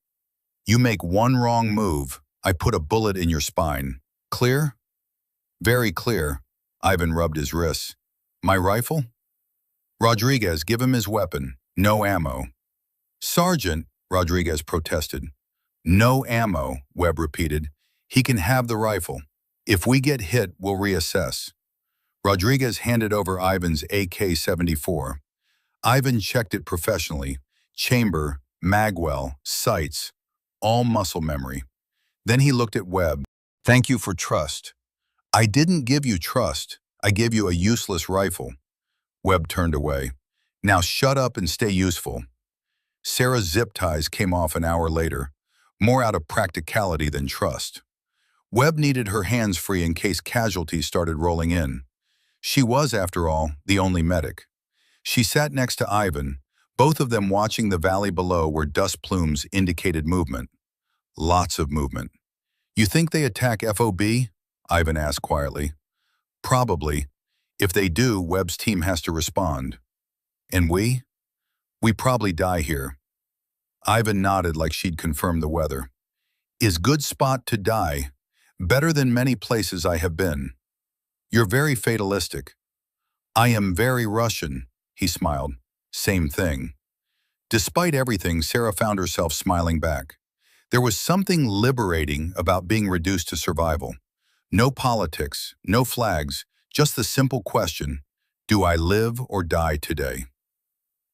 Speaker 1: "You make one wrong move, I put a bullet in your spine. Clear?" "Very clear." Ivan rubbed his wrists. "My rifle?" "Rodriguez, give him his weapon. No ammo." "Sergeant," Rodriguez protested. "No ammo," Webb repeated. "He can have the rifle. If we get hit, we'll reassess." Rodriguez handed over Ivan's AK-74. Ivan checked it professionally. Chamber, magwell, sights, all muscle memory. Then he looked at Webb. "Thank you for trust." "I didn't give you trust. I gave you a useless rifle." Webb turned away. "Now shut up and stay useful." Sarah's zip ties came off an hour later, more out of practicality than trust. Webb needed her hands free in case casualties started rolling in. She was, after all, the only medic. She sat next to Ivan, both of them watching the valley below where dust plumes indicated movement. Lots of movement. "You think they attack FOB?" Ivan asked quietly. "Probably. If they do, Webb's team has to respond." "And we? We probably die here." Ivan nodded like she'd confirmed the weather. "Is good spot to die. Better than many places I have been." "You're very fatalistic." "I am very Russian," he smiled. "Same thing." Despite everything, Sarah found herself smiling back. There was something liberating about being reduced to survival. No politics, no flags, just the simple question, do I live or die today?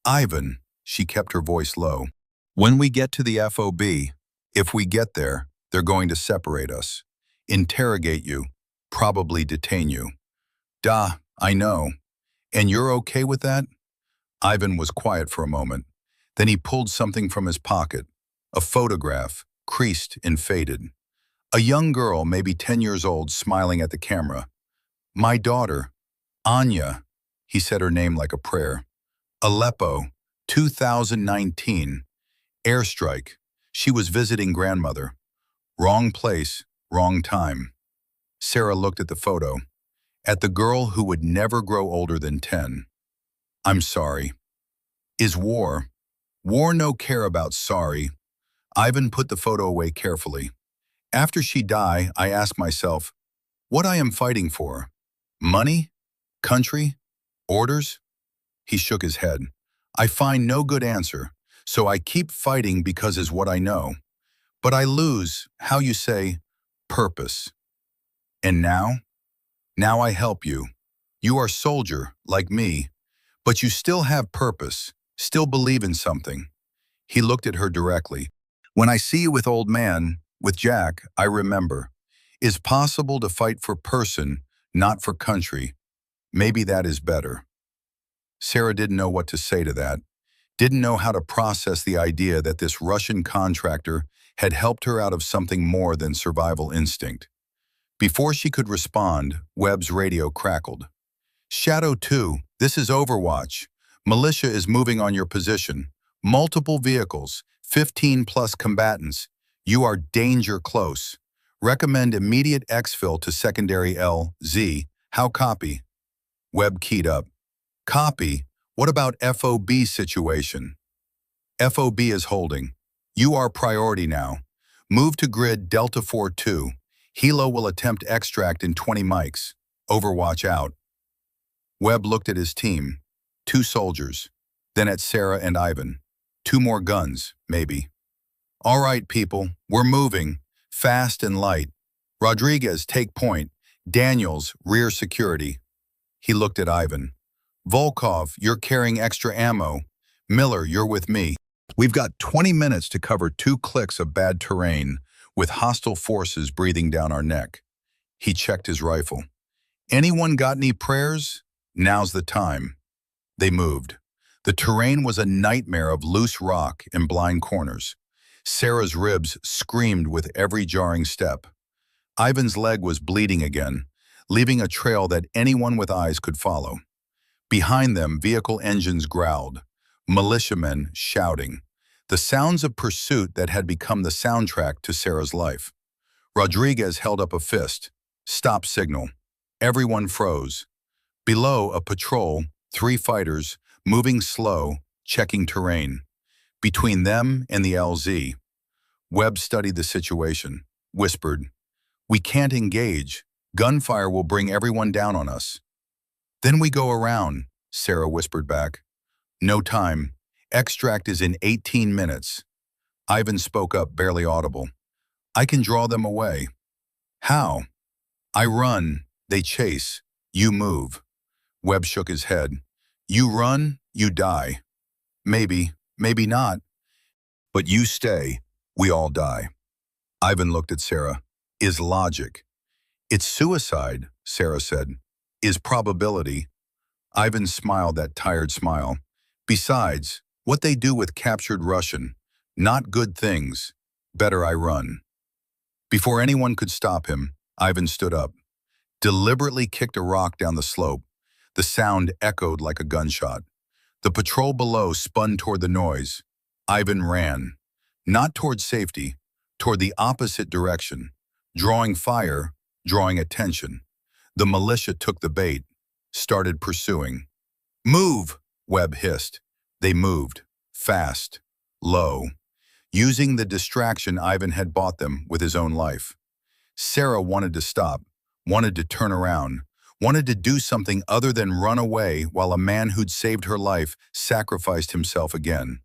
Speaker 1: "Ivan," she kept her voice low, "when we get to the FOB, if we get there, they're going to separate us, interrogate you, probably detain you." "Duh, I know. And you're okay with that?" Ivan was quiet for a moment. Then he pulled something from his pocket, a photograph, creased and faded. A young girl, maybe 10 years old, smiling at the camera. "My daughter, Anya," he said her name like a prayer. "Aleppo, 2019. Airstrike. She was visiting grandmother. Wrong place, wrong time." Sarah looked at the photo, at the girl who would never grow older than 10. "I'm sorry." "Is war no care about sorry?" Ivan put the photo away carefully. "After she die, I ask myself, what I am fighting for? Money? Country? Orders?" He shook his head. "I find no good answer, so I keep fighting because is what I know. But I lose, how you say, purpose. And now? Now I help you. You are soldier, like me, but you still have purpose, still believe in something." He looked at her directly. "When I see you with old man, with Jack, I remember. Is possible to fight for person, not for country. Maybe that is better." Sarah didn't know what to say to that, didn't know how to process the idea that this Russian contractor had helped her out of something more than survival instinct. Before she could respond, Webb's radio crackled. Shadow 2, this is Overwatch. Militia is moving on your position. Multiple vehicles, 15 plus combatants. You are danger close. Recommend immediate exfil to secondary LZ. How copy? Webb keyed up. Copy. What about FOB situation? FOB is holding. You are priority now. Move to grid Delta 4-2. Hilo will attempt extract in 20 mics. Overwatch out. Webb looked at his team. 2 soldiers. Then at Sarah and Ivan. 2 more guns, maybe. All right, people, we're moving. Fast and light. Rodriguez, take point. Daniels, rear security. He looked at Ivan. Volkov, you're carrying extra ammo. Miller, you're with me. We've got 20 minutes to cover 2 clicks of bad terrain with hostile forces breathing down our neck. He checked his rifle. Anyone got any prayers? Now's the time. They moved. The terrain was a nightmare of loose rock and blind corners. Sarah's ribs screamed with every jarring step. Ivan's leg was bleeding again, leaving a trail that anyone with eyes could follow. Behind them, vehicle engines growled, militiamen shouting, the sounds of pursuit that had become the soundtrack to Sarah's life. Rodriguez held up a fist. Stop signal. Everyone froze. Below, a patrol, 3 fighters, moving slow, checking terrain. Between them and the LZ, Webb studied the situation, whispered, "We can't engage. Gunfire will bring everyone down on us." "Then we go around," Sarah whispered back. "No time. Extract is in 18 minutes. Ivan spoke up, barely audible. "I can draw them away." "How?" "I run. They chase. You move." Webb shook his head. "You run, you die. Maybe, maybe not. But you stay, we all die." Ivan looked at Sarah. "Is logic." "It's suicide," Sarah said. "Is probability." Ivan smiled that tired smile. "Besides, what they do with captured Russian, not good things. Better I run." Before anyone could stop him, Ivan stood up, deliberately kicked a rock down the slope. The sound echoed like a gunshot. The patrol below spun toward the noise. Ivan ran, not toward safety, toward the opposite direction, drawing fire, drawing attention. The militia took the bait, started pursuing. "Move!" Webb hissed. They moved, fast, low, using the distraction Ivan had bought them with his own life. Sarah wanted to stop, wanted to turn around, wanted to do something other than run away while a man who'd saved her life sacrificed himself again.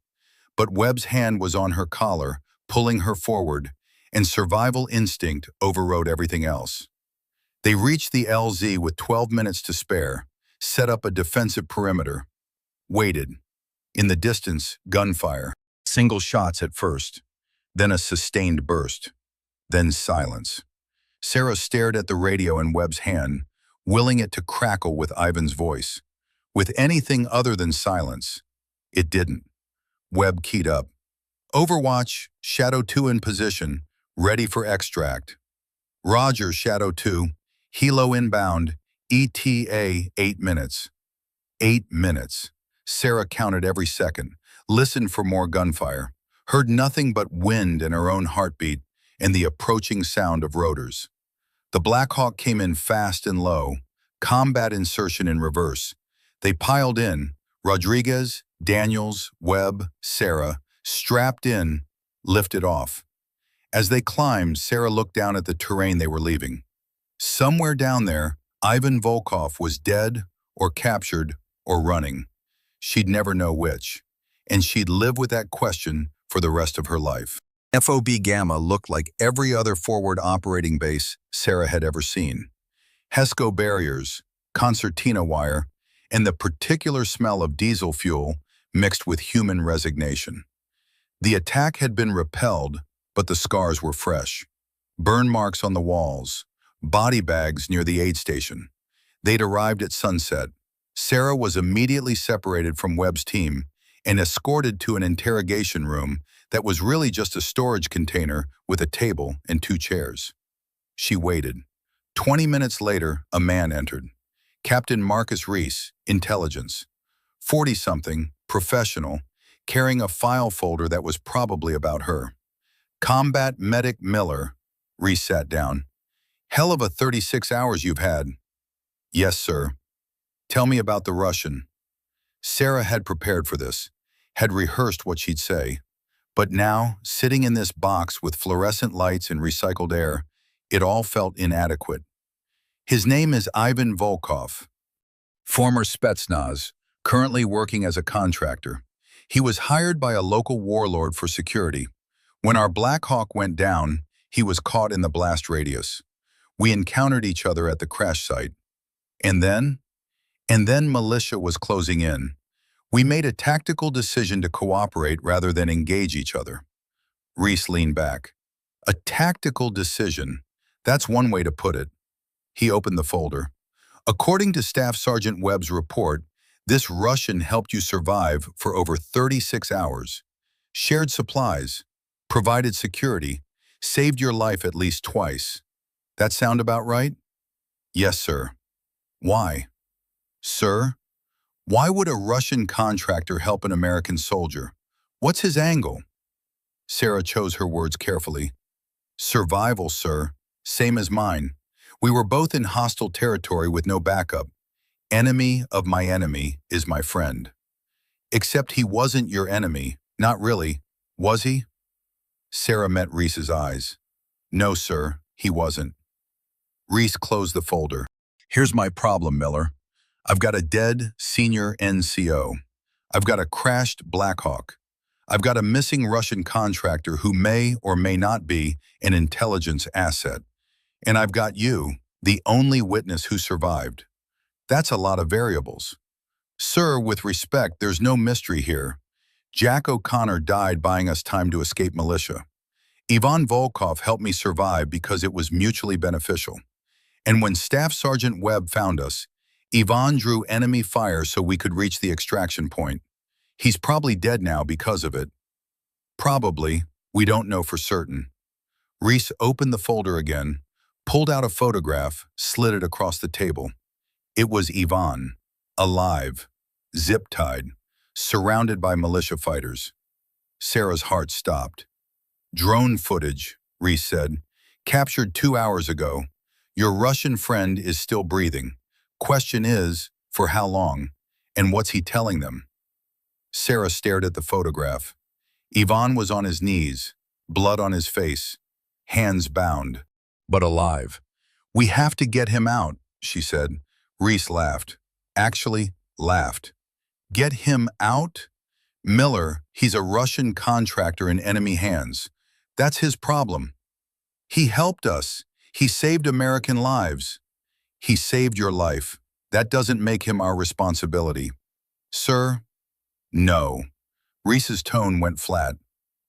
Speaker 1: But Webb's hand was on her collar, pulling her forward, and survival instinct overrode everything else. They reached the LZ with 12 minutes to spare, set up a defensive perimeter, waited. In the distance, gunfire. Single shots at first, then a sustained burst, then silence. Sarah stared at the radio in Webb's hand, willing it to crackle with Ivan's voice. With anything other than silence, it didn't. Webb keyed up. "Overwatch, Shadow 2 in position, ready for extract." "Roger, Shadow 2. Hilo inbound, ETA 8 minutes. 8 minutes. Sarah counted every second, listened for more gunfire, heard nothing but wind and her own heartbeat and the approaching sound of rotors. The Blackhawk came in fast and low, combat insertion in reverse. They piled in, Rodriguez, Daniels, Webb, Sarah, strapped in, lifted off. As they climbed, Sarah looked down at the terrain they were leaving. Somewhere down there, Ivan Volkov was dead or captured or running. She'd never know which, and she'd live with that question for the rest of her life. FOB Gamma looked like every other forward operating base Sarah had ever seen. HESCO barriers, concertina wire, and the particular smell of diesel fuel mixed with human resignation. The attack had been repelled, but the scars were fresh. Burn marks on the walls, body bags near the aid station. They'd arrived at sunset. Sarah was immediately separated from Webb's team and escorted to an interrogation room that was really just a storage container with a table and 2 chairs. She waited. 20 minutes later, a man entered. Captain Marcus Reese, intelligence. 40-something, professional, carrying a file folder that was probably about her. Combat Medic Miller. Reese sat down. Hell of a 36 hours you've had. Yes, sir. Tell me about the Russian. Sarah had prepared for this, had rehearsed what she'd say. But now, sitting in this box with fluorescent lights and recycled air, it all felt inadequate. His name is Ivan Volkov, former Spetsnaz, currently working as a contractor. He was hired by a local warlord for security. When our Blackhawk went down, he was caught in the blast radius. We encountered each other at the crash site. And then militia was closing in. We made a tactical decision to cooperate rather than engage each other. Reese leaned back. A tactical decision. That's one way to put it. He opened the folder. According to Staff Sergeant Webb's report, this Russian helped you survive for over 36 hours. Shared supplies, provided security, saved your life at least twice. That sound about right? Yes, sir. Why? Sir, why would a Russian contractor help an American soldier? What's his angle? Sarah chose her words carefully. Survival, sir. Same as mine. We were both in hostile territory with no backup. Enemy of my enemy is my friend. Except he wasn't your enemy. Not really. Was he? Sarah met Reese's eyes. No, sir, he wasn't. Reese closed the folder. Here's my problem, Miller. I've got a dead senior NCO. I've got a crashed Blackhawk. I've got a missing Russian contractor who may or may not be an intelligence asset. And I've got you, the only witness who survived. That's a lot of variables. Sir, with respect, there's no mystery here. Jack O'Connor died buying us time to escape militia. Ivan Volkov helped me survive because it was mutually beneficial. And when Staff Sergeant Webb found us, Ivan drew enemy fire so we could reach the extraction point. He's probably dead now because of it. Probably. We don't know for certain. Reese opened the folder again, pulled out a photograph, slid it across the table. It was Ivan, alive, zip-tied, surrounded by militia fighters. Sarah's heart stopped. Drone footage, Reese said, captured 2 hours ago. Your Russian friend is still breathing. Question is, for how long? And what's he telling them? Sarah stared at the photograph. Ivan was on his knees, blood on his face, hands bound, but alive. We have to get him out, she said. Reese laughed. Actually, laughed. Get him out? Miller, he's a Russian contractor in enemy hands. That's his problem. He helped us. He saved American lives. He saved your life. That doesn't make him our responsibility. Sir? No. Reese's tone went flat.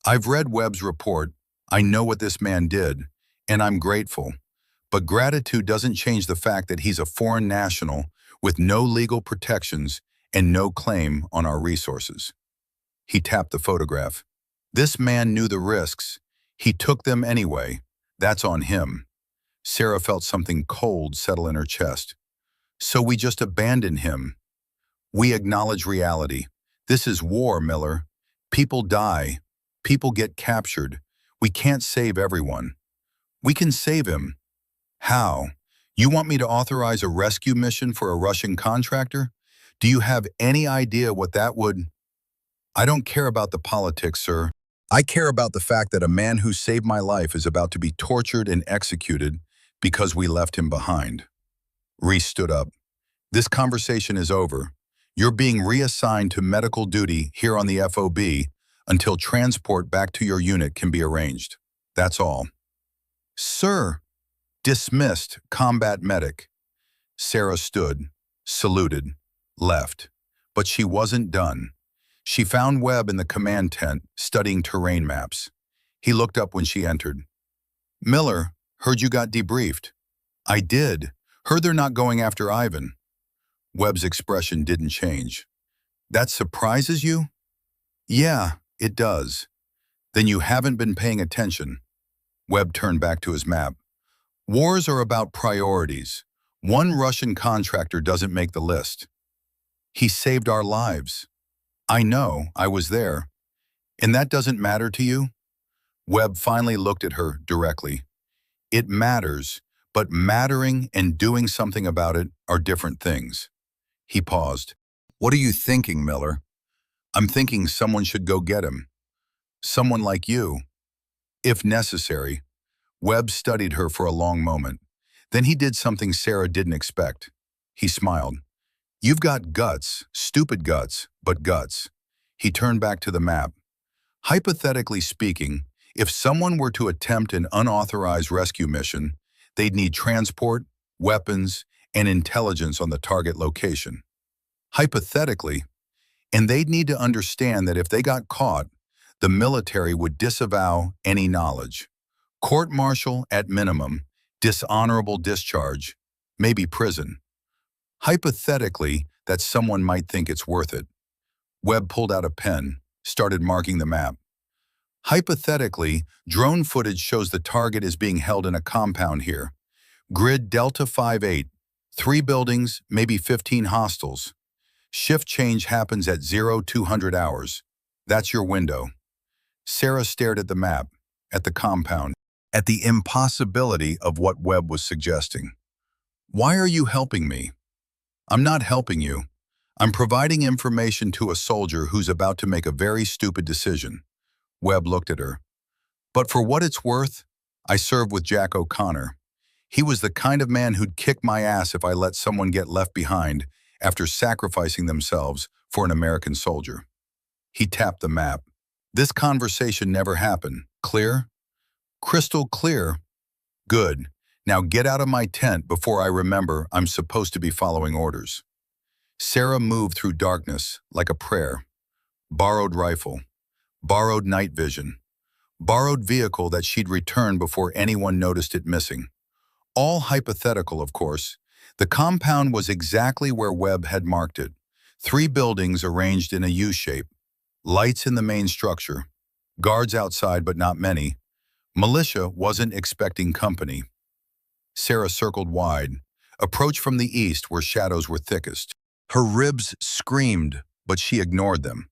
Speaker 1: I've read Webb's report. I know what this man did, and I'm grateful. But gratitude doesn't change the fact that he's a foreign national with no legal protections and no claim on our resources. He tapped the photograph. This man knew the risks. He took them anyway. That's on him. Sarah felt something cold settle in her chest. So we just abandon him. We acknowledge reality. This is war, Miller. People die. People get captured. We can't save everyone. We can save him. How? You want me to authorize a rescue mission for a Russian contractor? Do you have any idea what that would? I don't care about the politics, sir. I care about the fact that a man who saved my life is about to be tortured and executed because we left him behind. Reese stood up. This conversation is over. You're being reassigned to medical duty here on the FOB until transport back to your unit can be arranged. That's all. Sir. Dismissed, combat medic. Sarah stood, saluted, left. But she wasn't done. She found Webb in the command tent, studying terrain maps. He looked up when she entered. Miller, heard you got debriefed. I did. Heard they're not going after Ivan. Webb's expression didn't change. That surprises you? Yeah, it does. Then you haven't been paying attention. Webb turned back to his map. Wars are about priorities. One Russian contractor doesn't make the list. He saved our lives. I know, I was there. And that doesn't matter to you? Webb finally looked at her directly. It matters, but mattering and doing something about it are different things. He paused. What are you thinking, Miller? I'm thinking someone should go get him. Someone like you. If necessary. Webb studied her for a long moment. Then he did something Sarah didn't expect. He smiled. You've got guts, stupid guts, but guts. He turned back to the map. Hypothetically speaking, if someone were to attempt an unauthorized rescue mission, they'd need transport, weapons, and intelligence on the target location. Hypothetically, and they'd need to understand that if they got caught, the military would disavow any knowledge. Court-martial at minimum, dishonorable discharge, maybe prison. Hypothetically, that someone might think it's worth it. Webb pulled out a pen, started marking the map. Hypothetically, drone footage shows the target is being held in a compound here. Grid Delta 58, 3 buildings, maybe 15 hostiles. Shift change happens at 0200 hours. That's your window. Sarah stared at the map, at the compound, at the impossibility of what Webb was suggesting. Why are you helping me? I'm not helping you. I'm providing information to a soldier who's about to make a very stupid decision. Webb looked at her. But for what it's worth, I served with Jack O'Connor. He was the kind of man who'd kick my ass if I let someone get left behind after sacrificing themselves for an American soldier. He tapped the map. This conversation never happened. Clear? Crystal clear. Good. Now get out of my tent before I remember I'm supposed to be following orders. Sarah moved through darkness like a prayer. Borrowed rifle. Borrowed night vision. Borrowed vehicle that she'd return before anyone noticed it missing. All hypothetical, of course. The compound was exactly where Webb had marked it. 3 buildings arranged in a U-shape. Lights in the main structure. Guards outside, but not many. Militia wasn't expecting company. Sarah circled wide. Approached from the east where shadows were thickest. Her ribs screamed, but she ignored them.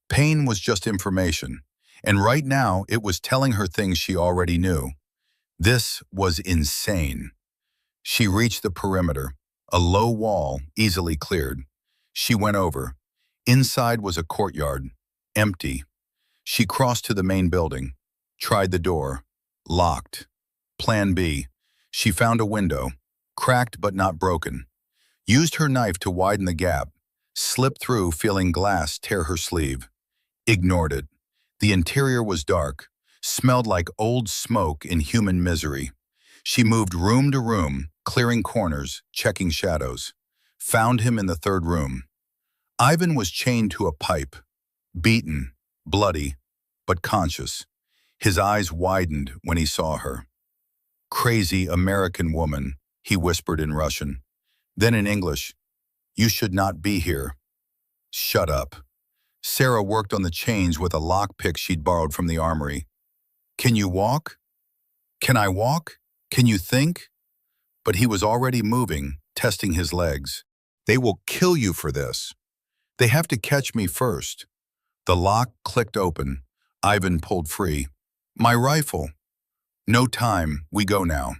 Speaker 1: Pain was just information, and right now it was telling her things she already knew. This was insane. She reached the perimeter, a low wall easily cleared. She went over. Inside was a courtyard, empty. She crossed to the main building, tried the door, locked. Plan B. She found a window, cracked but not broken. Used her knife to widen the gap, slipped through feeling glass tear her sleeve. Ignored it. The interior was dark, smelled like old smoke in human misery. She moved room to room, clearing corners, checking shadows. Found him in the 3rd room. Ivan was chained to a pipe, beaten, bloody, but conscious. His eyes widened when he saw her. Crazy American woman, he whispered in Russian. Then in English, you should not be here. Shut up. Sarah worked on the chains with a lockpick she'd borrowed from the armory. Can you walk? Can I walk? Can you think? But he was already moving, testing his legs. They will kill you for this. They have to catch me first. The lock clicked open. Ivan pulled free. My rifle. No time, we go now.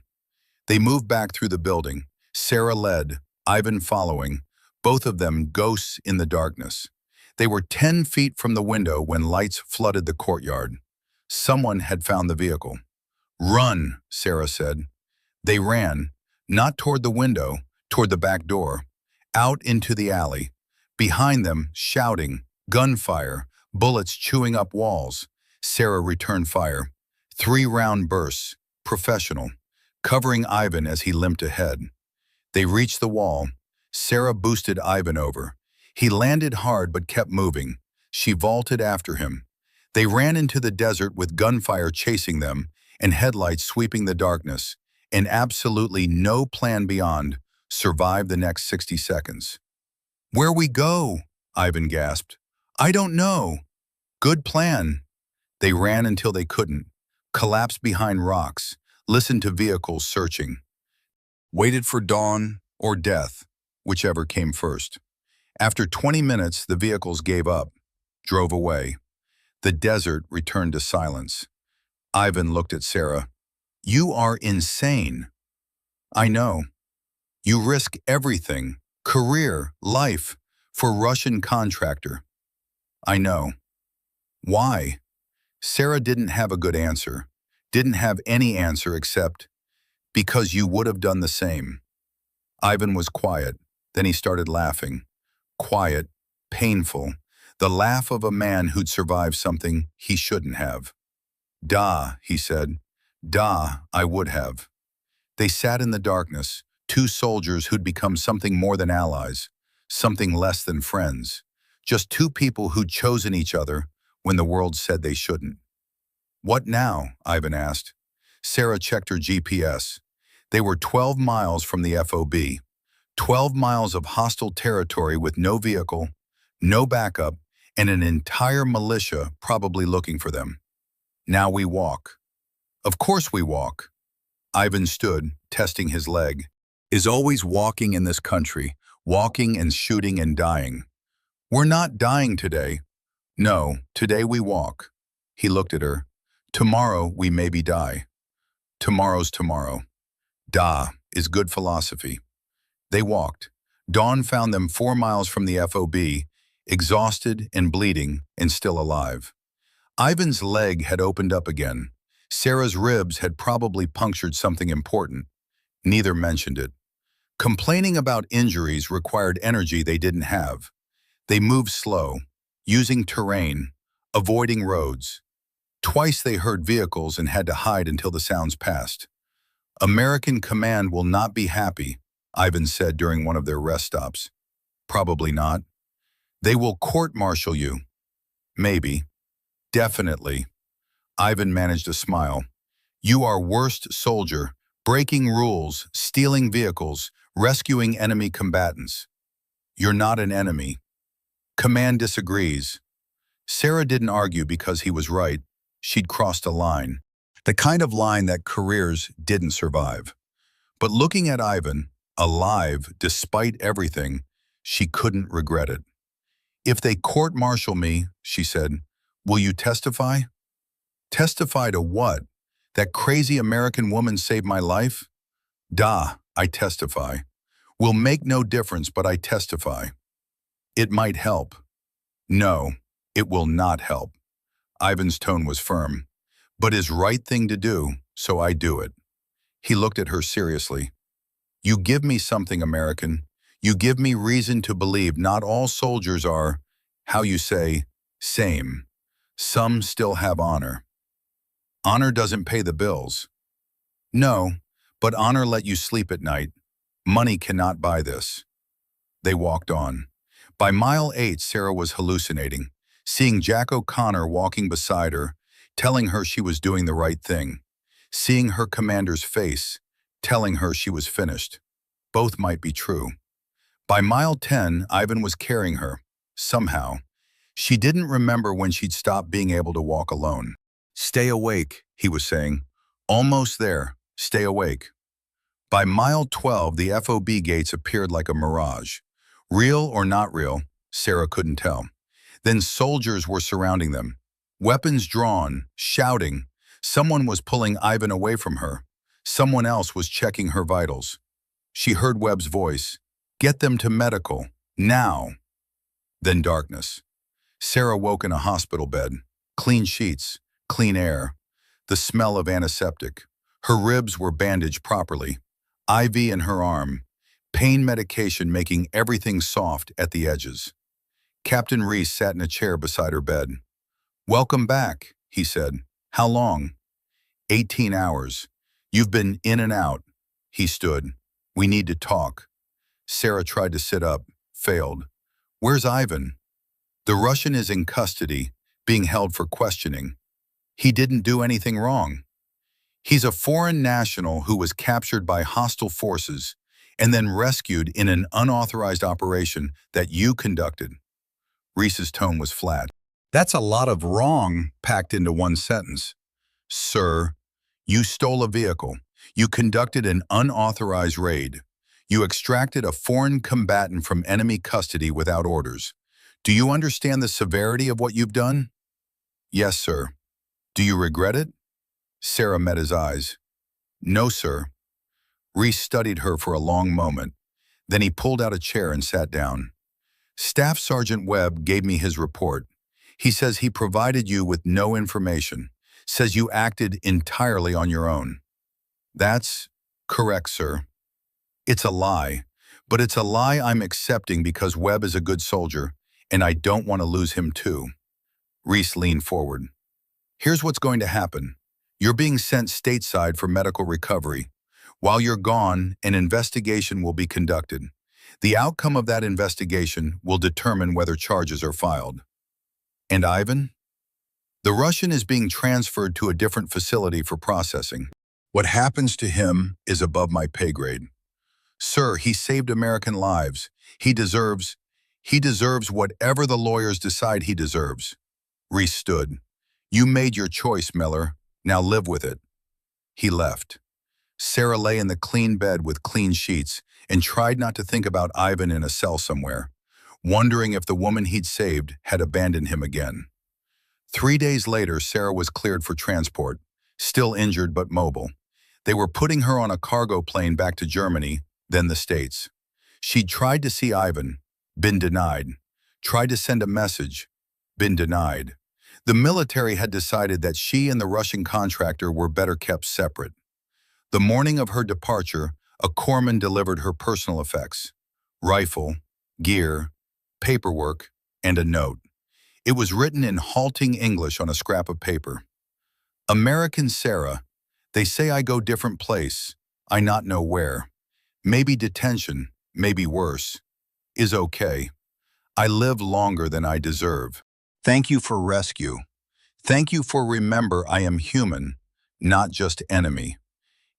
Speaker 1: They moved back through the building. Sarah led, Ivan following, both of them ghosts in the darkness. They were 10 feet from the window when lights flooded the courtyard. Someone had found the vehicle. Run, Sarah said. They ran, not toward the window, toward the back door, out into the alley. Behind them, shouting, gunfire, bullets chewing up walls. Sarah returned fire. 3-round bursts, professional, covering Ivan as he limped ahead. They reached the wall. Sarah boosted Ivan over. He landed hard but kept moving. She vaulted after him. They ran into the desert with gunfire chasing them and headlights sweeping the darkness, and absolutely no plan beyond. Survived the next 60 seconds. Where we go? Ivan gasped. I don't know. Good plan. They ran until they couldn't, collapsed behind rocks, listened to vehicles searching. waited for dawn or death, whichever came first. After 20 minutes, the vehicles gave up, drove away. The desert returned to silence. Ivan looked at Sarah. "You are insane." "I know. You risk everything, career, life, for Russian contractor." "I know." "Why?" Sarah didn't have a good answer. Didn't have any answer except, "Because you would have done the same." Ivan was quiet. Then he started laughing. Quiet, painful. The laugh of a man who'd survived something he shouldn't have. "Da," he said. "Da, I would have." They sat in the darkness, two soldiers who'd become something more than allies, something less than friends. Just two people who'd chosen each other when the world said they shouldn't. "What now?" Ivan asked. Sarah checked her GPS. They were 12 miles from the FOB. 12 miles of hostile territory with no vehicle, no backup, and an entire militia probably looking for them. "Now we walk." "Of course we walk." Ivan stood, testing his leg. "Is always walking in this country, walking and shooting and dying." "We're not dying today." "No, today we walk." He looked at her. "Tomorrow we maybe die." "Tomorrow's tomorrow." "Da is good philosophy." They walked. Dawn found them 4 miles from the FOB, exhausted and bleeding and still alive. Ivan's leg had opened up again. Sarah's ribs had probably punctured something important. Neither mentioned it. Complaining about injuries required energy they didn't have. They moved slow, using terrain, avoiding roads. Twice they heard vehicles and had to hide until the sounds passed. "American command will not be happy," Ivan said during one of their rest stops. "Probably not." "They will court-martial you." "Maybe." "Definitely." Ivan managed a smile. "You are worst soldier, breaking rules, stealing vehicles, rescuing enemy combatants." "You're not an enemy." "Command disagrees." Sarah didn't argue because he was right. She'd crossed a line. The kind of line that careers didn't survive. But looking at Ivan, alive despite everything, she couldn't regret it. "If they court-martial me," she said, "will you testify?" "Testify to what? That crazy American woman saved my life?" "Da, I testify." "Will make no difference, but I testify." "It might help." "No, it will not help." Ivan's tone was firm. "But is right thing to do, so I do it." He looked at her seriously. "You give me something, American. You give me reason to believe not all soldiers are, how you say, same. Some still have honor." "Honor doesn't pay the bills." "No, but honor let you sleep at night. Money cannot buy this." They walked on. By mile 8, Sarah was hallucinating, seeing Jack O'Connor walking beside her, telling her she was doing the right thing, seeing her commander's face, telling her she was finished. Both might be true. By mile 10, Ivan was carrying her, somehow. She didn't remember when she'd stopped being able to walk alone. "Stay awake," he was saying. "Almost there. Stay awake." By mile 12, the FOB gates appeared like a mirage. Real or not real, Sarah couldn't tell. Then soldiers were surrounding them. Weapons drawn, shouting. Someone was pulling Ivan away from her. Someone else was checking her vitals. She heard Webb's voice. "Get them to medical. Now." Then darkness. Sarah woke in a hospital bed. Clean sheets, clean air. The smell of antiseptic. Her ribs were bandaged properly. IV in her arm. Pain medication making everything soft at the edges. Captain Reese sat in a chair beside her bed. "Welcome back," he said. "How long?" 18 hours. "You've been in and out." He stood. "We need to talk." Sarah tried to sit up, failed. "Where's Ivan?" "The Russian is in custody, being held for questioning." "He didn't do anything wrong." "He's a foreign national who was captured by hostile forces and then rescued in an unauthorized operation that you conducted." Reese's tone was flat. "That's a lot of wrong packed into one sentence." "Sir, you stole a vehicle. You conducted an unauthorized raid. You extracted a foreign combatant from enemy custody without orders. Do you understand the severity of what you've done? Yes, sir. Do you regret it? Sarah met his eyes. No, sir. Reese studied her for a long moment. Then he pulled out a chair and sat down. Staff Sergeant Webb gave me his report. He says he provided you with no information, says you acted entirely on your own. That's correct, sir. It's a lie, but it's a lie I'm accepting because Webb is a good soldier, and I don't want to lose him too. Reese leaned forward. Here's what's going to happen. You're being sent stateside for medical recovery. While you're gone, an investigation will be conducted. The outcome of that investigation will determine whether charges are filed. And Ivan? The Russian is being transferred to a different facility for processing. What happens to him is above my pay grade. Sir, he saved American lives. He deserves whatever the lawyers decide he deserves. Reese stood. You made your choice, Miller. Now live with it. He left. Sarah lay in the clean bed with clean sheets and tried not to think about Ivan in a cell somewhere, wondering if the woman he'd saved had abandoned him again. 3 days later, Sarah was cleared for transport, still injured but mobile. They were putting her on a cargo plane back to Germany, then the States. She'd tried to see Ivan, been denied. Tried to send a message, been denied. The military had decided that she and the Russian contractor were better kept separate. The morning of her departure, a corpsman delivered her personal effects: rifle, gear, paperwork, and a note. It was written in halting English on a scrap of paper. American Sarah, they say I go different place, I not know where. Maybe detention, maybe worse, is okay. I live longer than I deserve. Thank you for rescue. Thank you for remember I am human, not just enemy.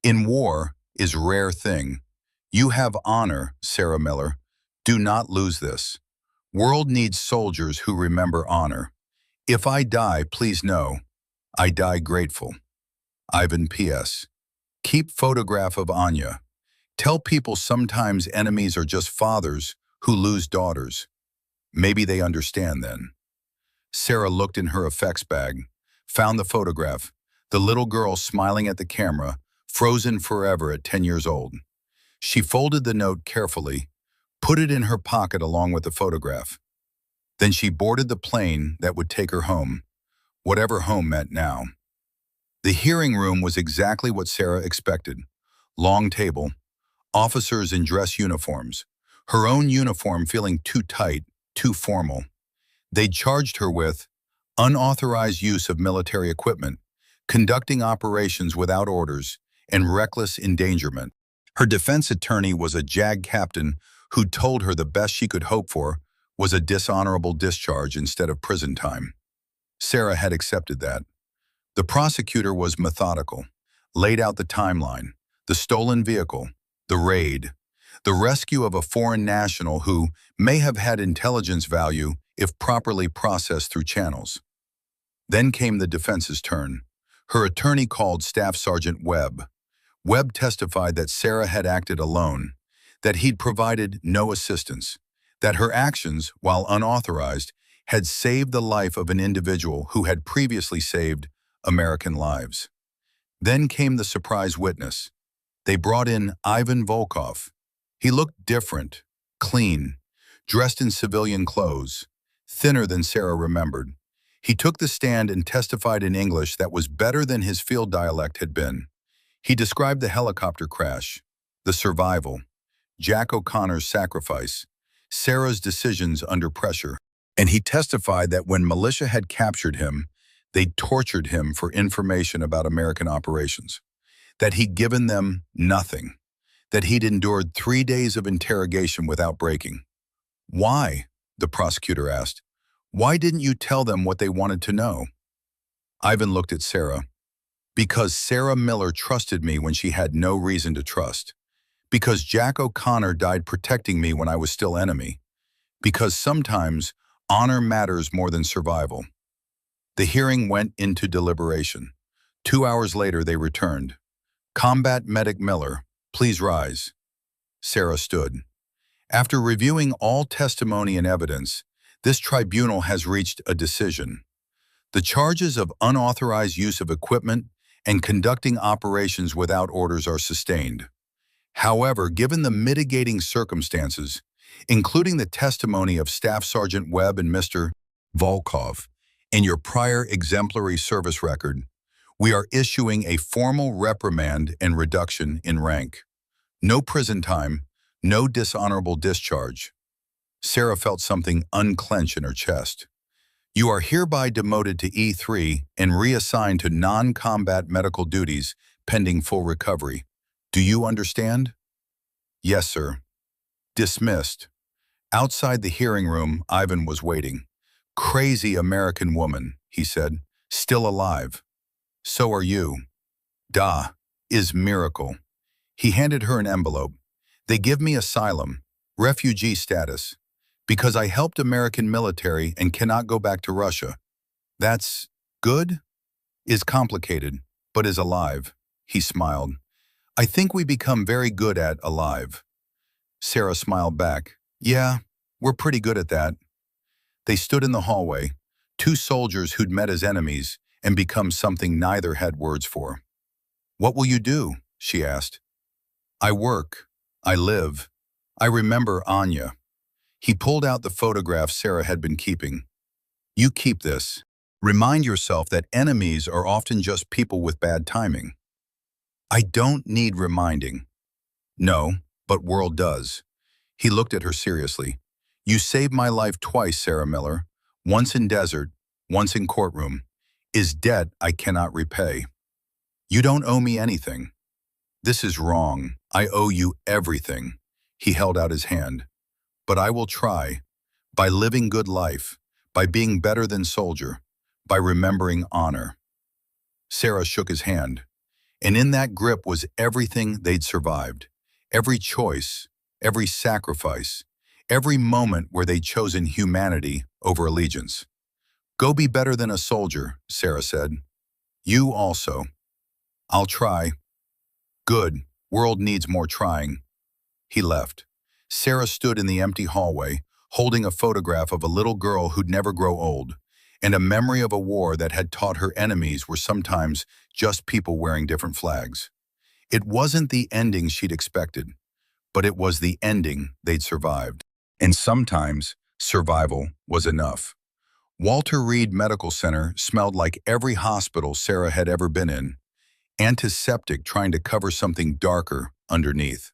Speaker 1: In war is rare thing. You have honor, Sarah Miller. Do not lose this. World needs soldiers who remember honor. If I die, please know, I die grateful. Ivan P.S. Keep photograph of Anya. Tell people sometimes enemies are just fathers who lose daughters. Maybe they understand then. Sarah looked in her effects bag, found the photograph, the little girl smiling at the camera, frozen forever at 10 years old. She folded the note carefully, put it in her pocket along with the photograph. Then she boarded the plane that would take her home, whatever home meant now. The hearing room was exactly what Sarah expected. Long table, officers in dress uniforms, her own uniform feeling too tight, too formal. They'd charged her with unauthorized use of military equipment, conducting operations without orders, and reckless endangerment. Her defense attorney was a JAG captain who'd told her the best she could hope for was a dishonorable discharge instead of prison time. Sarah had accepted that. The prosecutor was methodical, laid out the timeline, the stolen vehicle, the raid, the rescue of a foreign national who may have had intelligence value if properly processed through channels. Then came the defense's turn. Her attorney called Staff Sergeant Webb. Webb testified that Sarah had acted alone, that he'd provided no assistance, that her actions, while unauthorized, had saved the life of an individual who had previously saved American lives. Then came the surprise witness. They brought in Ivan Volkov. He looked different, clean, dressed in civilian clothes, thinner than Sarah remembered. He took the stand and testified in English that was better than his field dialect had been. He described the helicopter crash, the survival, Jack O'Connor's sacrifice, Sarah's decisions under pressure. And he testified that when militia had captured him, they tortured him for information about American operations, that he'd given them nothing, that he'd endured 3 days of interrogation without breaking. Why? The prosecutor asked. Why didn't you tell them what they wanted to know? Ivan looked at Sarah. Because Sarah Miller trusted me when she had no reason to trust. Because Jack O'Connor died protecting me when I was still enemy. Because sometimes honor matters more than survival. The hearing went into deliberation. 2 hours later, they returned. Combat Medic Miller, please rise. Sarah stood. After reviewing all testimony and evidence, this tribunal has reached a decision. The charges of unauthorized use of equipment and conducting operations without orders are sustained. However, given the mitigating circumstances, including the testimony of Staff Sergeant Webb and Mr. Volkov, and your prior exemplary service record, we are issuing a formal reprimand and reduction in rank. No prison time, no dishonorable discharge. Sarah felt something unclench in her chest. You are hereby demoted to E3 and reassigned to non-combat medical duties pending full recovery. Do you understand? Yes, sir. Dismissed. Outside the hearing room, Ivan was waiting. Crazy American woman, he said, still alive. So are you. Da, is miracle. He handed her an envelope. They give me asylum, refugee status, because I helped American military and cannot go back to Russia. That's good? Is complicated, but is alive. He smiled. I think we become very good at alive. Sarah smiled back. Yeah, we're pretty good at that. They stood in the hallway, two soldiers who'd met as enemies and become something neither had words for. What will you do? She asked. I work. I live. I remember Anya. He pulled out the photograph Sarah had been keeping. You keep this. Remind yourself that enemies are often just people with bad timing. I don't need reminding. No, but world does. He looked at her seriously. You saved my life twice, Sarah Miller. Once in desert, once in courtroom. Is debt I cannot repay. You don't owe me anything. This is wrong. I owe you everything. He held out his hand. But I will try. By living good life. By being better than soldier. By remembering honor. Sarah shook his hand. And in that grip was everything they'd survived. Every choice. Every sacrifice. Every moment where they'd chosen humanity over allegiance. Go be better than a soldier, Sarah said. You also. I'll try. Good. World needs more trying. He left. Sarah stood in the empty hallway, holding a photograph of a little girl who'd never grow old, and a memory of a war that had taught her enemies were sometimes just people wearing different flags. It wasn't the ending she'd expected, but it was the ending they'd survived. And sometimes, survival was enough. Walter Reed Medical Center smelled like every hospital Sarah had ever been in, antiseptic trying to cover something darker underneath.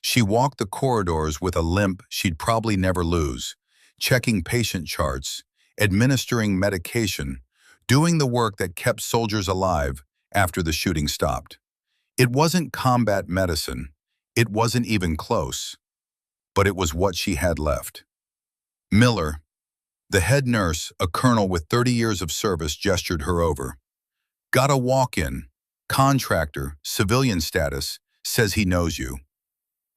Speaker 1: She walked the corridors with a limp she'd probably never lose, checking patient charts, administering medication, doing the work that kept soldiers alive after the shooting stopped. It wasn't combat medicine. It wasn't even close. But it was what she had left. Miller, the head nurse, a colonel with 30 years of service, gestured her over. Got a walk-in. Contractor, civilian status, says he knows you.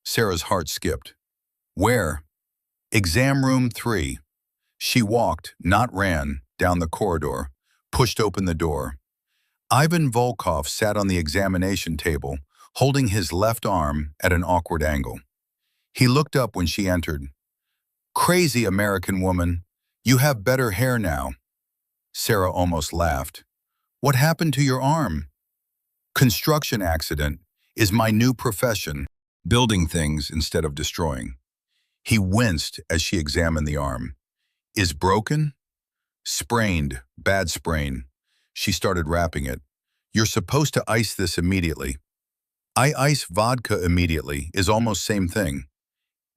Speaker 1: Sarah's heart skipped. Where? Exam room 3. She walked, not ran, down the corridor, pushed open the door. Ivan Volkov sat on the examination table, holding his left arm at an awkward angle. He looked up when she entered. Crazy American woman, you have better hair now. Sarah almost laughed. What happened to your arm? Construction accident is my new profession, building things instead of destroying. He winced as she examined the arm. Is broken? Sprained, bad sprain. She started wrapping it. You're supposed to ice this immediately. I ice vodka immediately is almost same thing.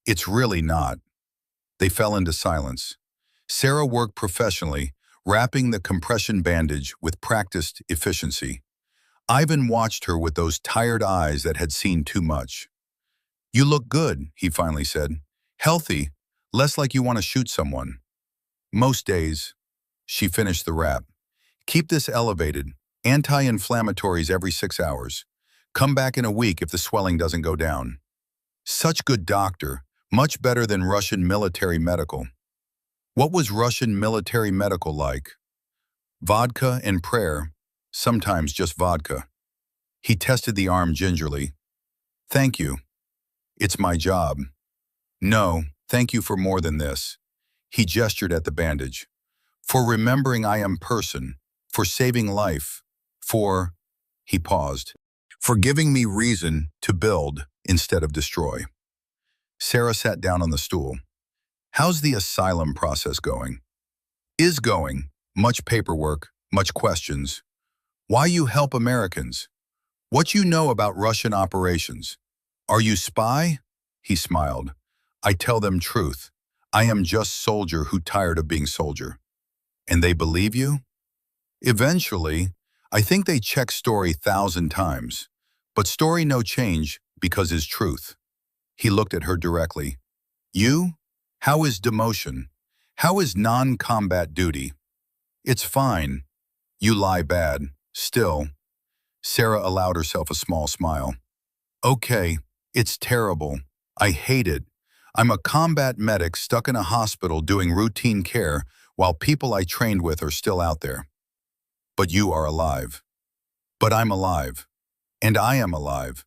Speaker 1: It's really not. They fell into silence. Sarah worked professionally, wrapping the compression bandage with practiced efficiency. Ivan watched her with those tired eyes that had seen too much. You look good, he finally said. Healthy, less like you want to shoot someone. Most days. She finished the wrap. Keep this elevated. Anti-inflammatories every 6 hours. Come back in a week if the swelling doesn't go down. Such good doctor. Much better than Russian military medical. What was Russian military medical like? Vodka and prayer, sometimes just vodka. He tested the arm gingerly. Thank you. It's my job. No, thank you for more than this. He gestured at the bandage. For remembering I am person, for saving life, for, he paused, for giving me reason to build instead of destroy. Sarah sat down on the stool. How's the asylum process going? Is going. Much paperwork, much questions. Why you help Americans? What you know about Russian operations? Are you spy? He smiled. I tell them truth. I am just soldier who tired of being soldier. And they believe you? Eventually, I think they check story 1,000 times. But story no change because is truth. He looked at her directly. You? How is demotion? How is non-combat duty? It's fine. You lie bad. Still. Sarah allowed herself a small smile. Okay, it's terrible. I hate it. I'm a combat medic stuck in a hospital doing routine care while people I trained with are still out there. But you are alive. But I'm alive. And I am alive.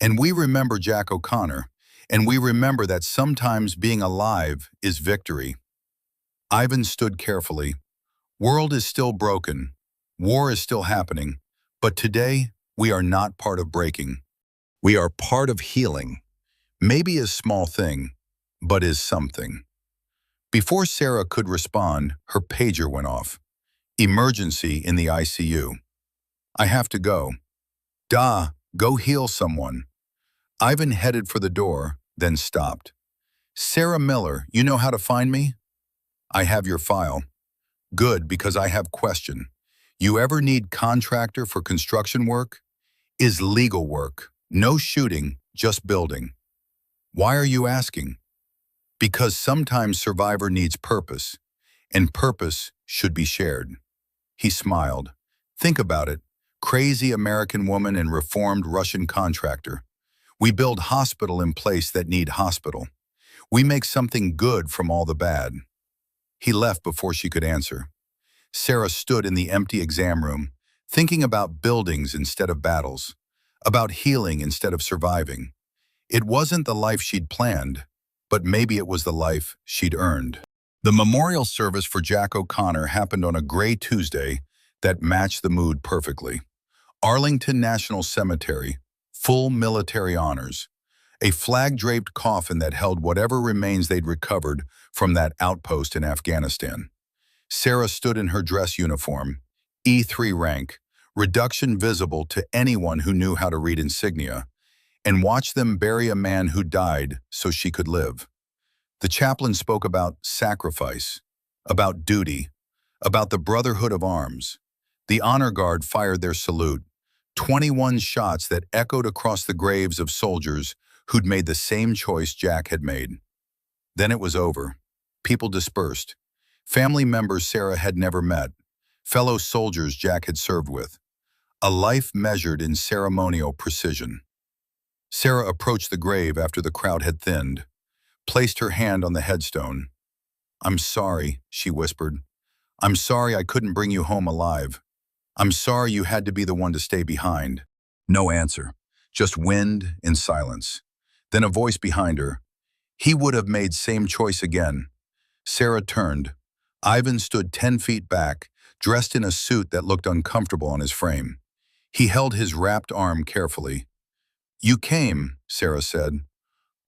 Speaker 1: And we remember Jack O'Connor, and we remember that sometimes being alive is victory. Ivan stood carefully. World is still broken. War is still happening. But today, we are not part of breaking. We are part of healing. Maybe a small thing, but is something. Before Sarah could respond, her pager went off. Emergency in the ICU. I have to go. Go heal someone. Ivan headed for the door, then stopped. Sarah Miller, you know how to find me? I have your file. Good, because I have question. You ever need contractor for construction work? Is legal work. No shooting, just building. Why are you asking? Because sometimes survivor needs purpose, and purpose should be shared. He smiled. Think about it. Crazy American woman and reformed Russian contractor. We build hospital in place that need hospital. We make something good from all the bad. He left before she could answer. Sarah stood in the empty exam room, thinking about buildings instead of battles, about healing instead of surviving. It wasn't the life she'd planned, but maybe it was the life she'd earned. The memorial service for Jack O'Connor happened on a gray Tuesday that matched the mood perfectly. Arlington National Cemetery, full military honors. A flag-draped coffin that held whatever remains they'd recovered from that outpost in Afghanistan. Sarah stood in her dress uniform, E3 rank, reduction visible to anyone who knew how to read insignia, and watched them bury a man who died so she could live. The chaplain spoke about sacrifice, about duty, about the brotherhood of arms. The honor guard fired their salute, 21 shots that echoed across the graves of soldiers who'd made the same choice Jack had made. Then it was over. People dispersed. Family members Sarah had never met, fellow soldiers Jack had served with. A life measured in ceremonial precision. Sarah approached the grave after the crowd had thinned, placed her hand on the headstone. I'm sorry, she whispered. I'm sorry I couldn't bring you home alive. I'm sorry you had to be the one to stay behind. No answer, just wind and silence. Then a voice behind her. He would have made same choice again. Sarah turned. Ivan stood 10 feet back, dressed in a suit that looked uncomfortable on his frame. He held his wrapped arm carefully. You came, Sarah said.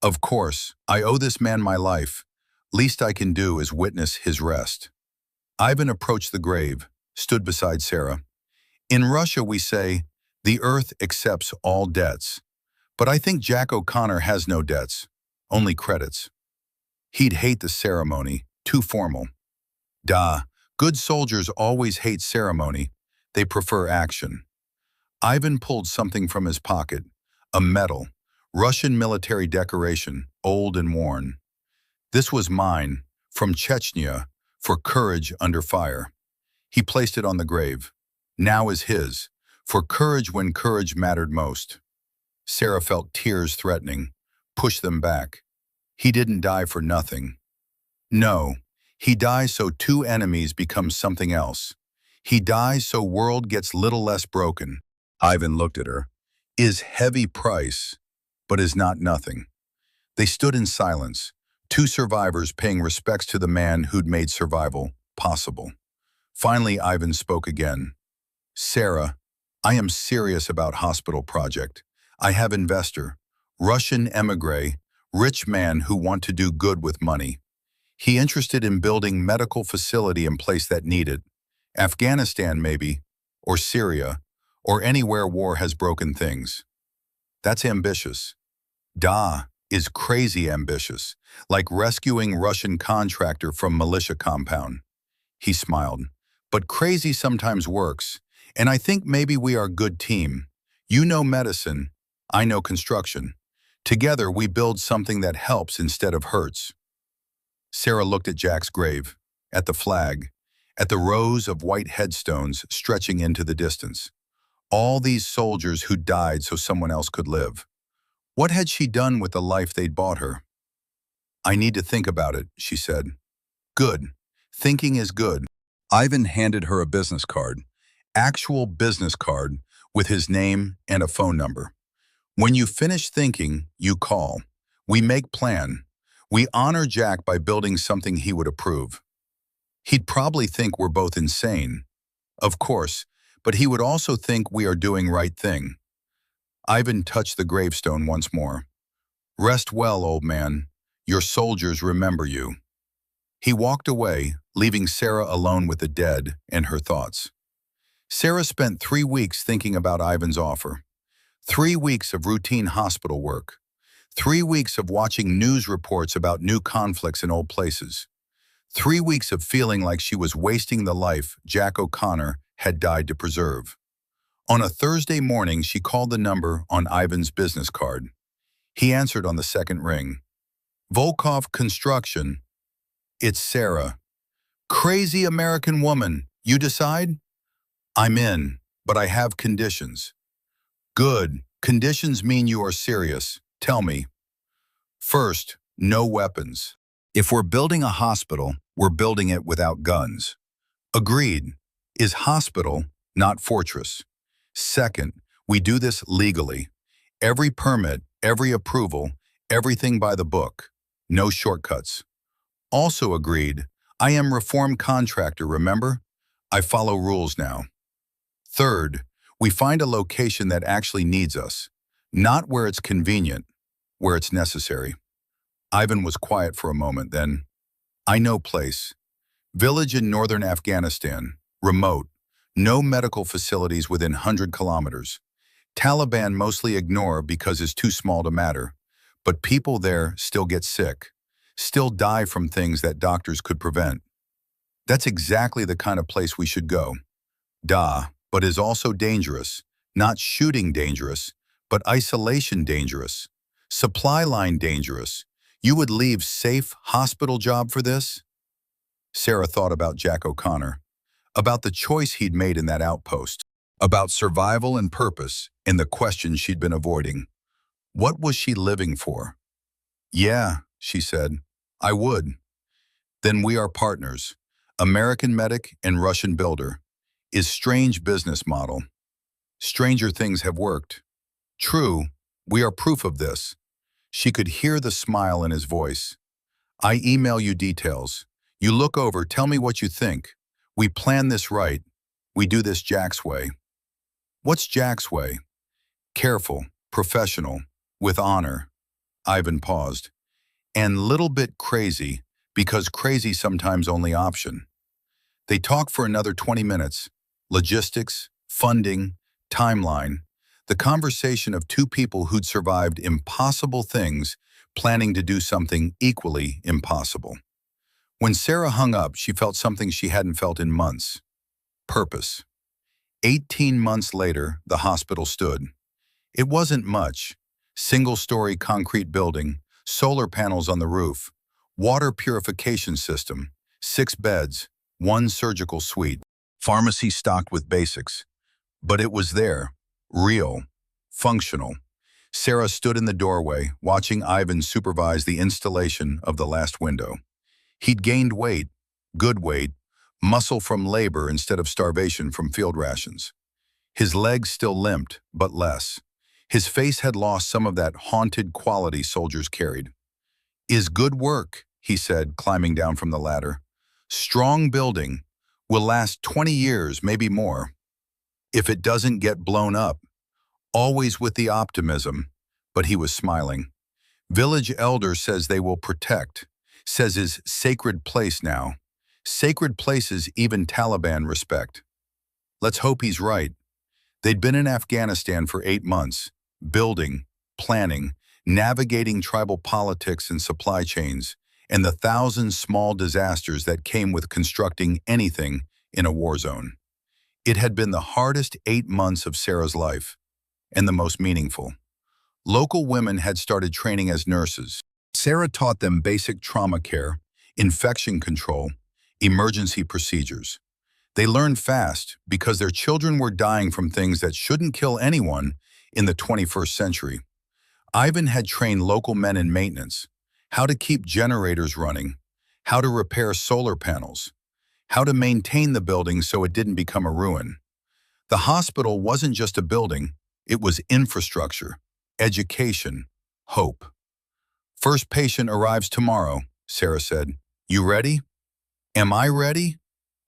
Speaker 1: Of course, I owe this man my life. Least I can do is witness his rest. Ivan approached the grave, stood beside Sarah. In Russia we say, the earth accepts all debts. But I think Jack O'Connor has no debts, only credits. He'd hate the ceremony, too formal. Good soldiers always hate ceremony. They prefer action. Ivan pulled something from his pocket, a medal, Russian military decoration, old and worn. This was mine, from Chechnya, for courage under fire. He placed it on the grave. Now is his, for courage when courage mattered most. Sarah felt tears threatening, pushed them back. He didn't die for nothing. No, he dies so two enemies become something else. He dies so world gets little less broken. Ivan looked at her. Is heavy price, but is not nothing. They stood in silence, two survivors paying respects to the man who'd made survival possible. Finally, Ivan spoke again. Sarah, I am serious about hospital project. I have investor, Russian emigre, rich man who want to do good with money. He interested in building medical facility in place that need it. Afghanistan maybe, or Syria, or anywhere war has broken things. That's ambitious. Da is crazy ambitious, like rescuing Russian contractor from militia compound. He smiled. But crazy sometimes works, and I think maybe we are a good team. You know medicine, I know construction. Together we build something that helps instead of hurts. Sarah looked at Jack's grave, at the flag, at the rows of white headstones stretching into the distance. All these soldiers who died so someone else could live. What had she done with the life they'd bought her? I need to think about it, she said. Good. Thinking is good. Ivan handed her a business card, actual business card, with his name and a phone number. When you finish thinking, you call. We make plan. We honor Jack by building something he would approve. He'd probably think we're both insane. Of course, but he would also think we are doing right thing. Ivan touched the gravestone once more. Rest well, old man. Your soldiers remember you. He walked away, leaving Sarah alone with the dead and her thoughts. Sarah spent 3 weeks thinking about Ivan's offer. 3 weeks of routine hospital work. 3 weeks of watching news reports about new conflicts in old places. 3 weeks of feeling like she was wasting the life Jack O'Connor had died to preserve. On a Thursday morning, she called the number on Ivan's business card. He answered on the second ring. Volkov Construction. It's Sarah. Crazy American woman. You decide? I'm in, but I have conditions. Good. Conditions mean you are serious. Tell me. First, no weapons. If we're building a hospital, we're building it without guns. Agreed. Is hospital, not fortress. Second, we do this legally. Every permit, every approval, everything by the book. No shortcuts. Also agreed, I am reformed contractor, remember? I follow rules now. Third, we find a location that actually needs us, not where it's convenient, where it's necessary. Ivan was quiet for a moment, then, I know place. Village in northern Afghanistan, remote, no medical facilities within 100 kilometers. Taliban mostly ignore because it's too small to matter, but people there still get sick, still die from things that doctors could prevent. That's exactly the kind of place we should go. But is also dangerous, not shooting dangerous, but isolation dangerous, supply line dangerous. You would leave safe hospital job for this? Sarah thought about Jack O'Connor, about the choice he'd made in that outpost, about survival and purpose in the question she'd been avoiding. What was she living for? Yeah, she said, I would. Then we are partners, American medic and Russian builder. Is strange business model. Stranger things have worked. True, we are proof of this. She could hear the smile in his voice. I email you details. You look over, tell me what you think. We plan this right. We do this Jack's way. What's Jack's way? Careful, professional, with honor. Ivan paused. And little bit crazy, because crazy sometimes only option. They talked for another 20 minutes. Logistics, funding, timeline. The conversation of two people who'd survived impossible things, planning to do something equally impossible. When Sarah hung up, she felt something she hadn't felt in months. Purpose. 18 months later, the hospital stood. It wasn't much. Single-story concrete building, solar panels on the roof, water purification system, 6 beds, 1 surgical suite, pharmacy stocked with basics. But it was there, real, functional. Sarah stood in the doorway, watching Ivan supervise the installation of the last window. He'd gained weight, good weight, muscle from labor instead of starvation from field rations. His legs still limped, but less. His face had lost some of that haunted quality soldiers carried. "Is good work," he said, climbing down from the ladder. "Strong building. Will last 20 years, maybe more. If it doesn't get blown up." Always with the optimism, but he was smiling. "Village elder says they will protect, says is sacred place now. Sacred places even Taliban respect." Let's hope he's right. They'd been in Afghanistan for 8 months, building, planning, navigating tribal politics and supply chains, and the thousand small disasters that came with constructing anything in a war zone. It had been the hardest 8 months of Sarah's life, and the most meaningful. Local women had started training as nurses. Sarah taught them basic trauma care, infection control, emergency procedures. They learned fast because their children were dying from things that shouldn't kill anyone in the 21st century. Ivan had trained local men in maintenance, how to keep generators running, how to repair solar panels, how to maintain the building so it didn't become a ruin. The hospital wasn't just a building, it was infrastructure, education, hope. "First patient arrives tomorrow," Sarah said. "You ready?" "Am I ready?"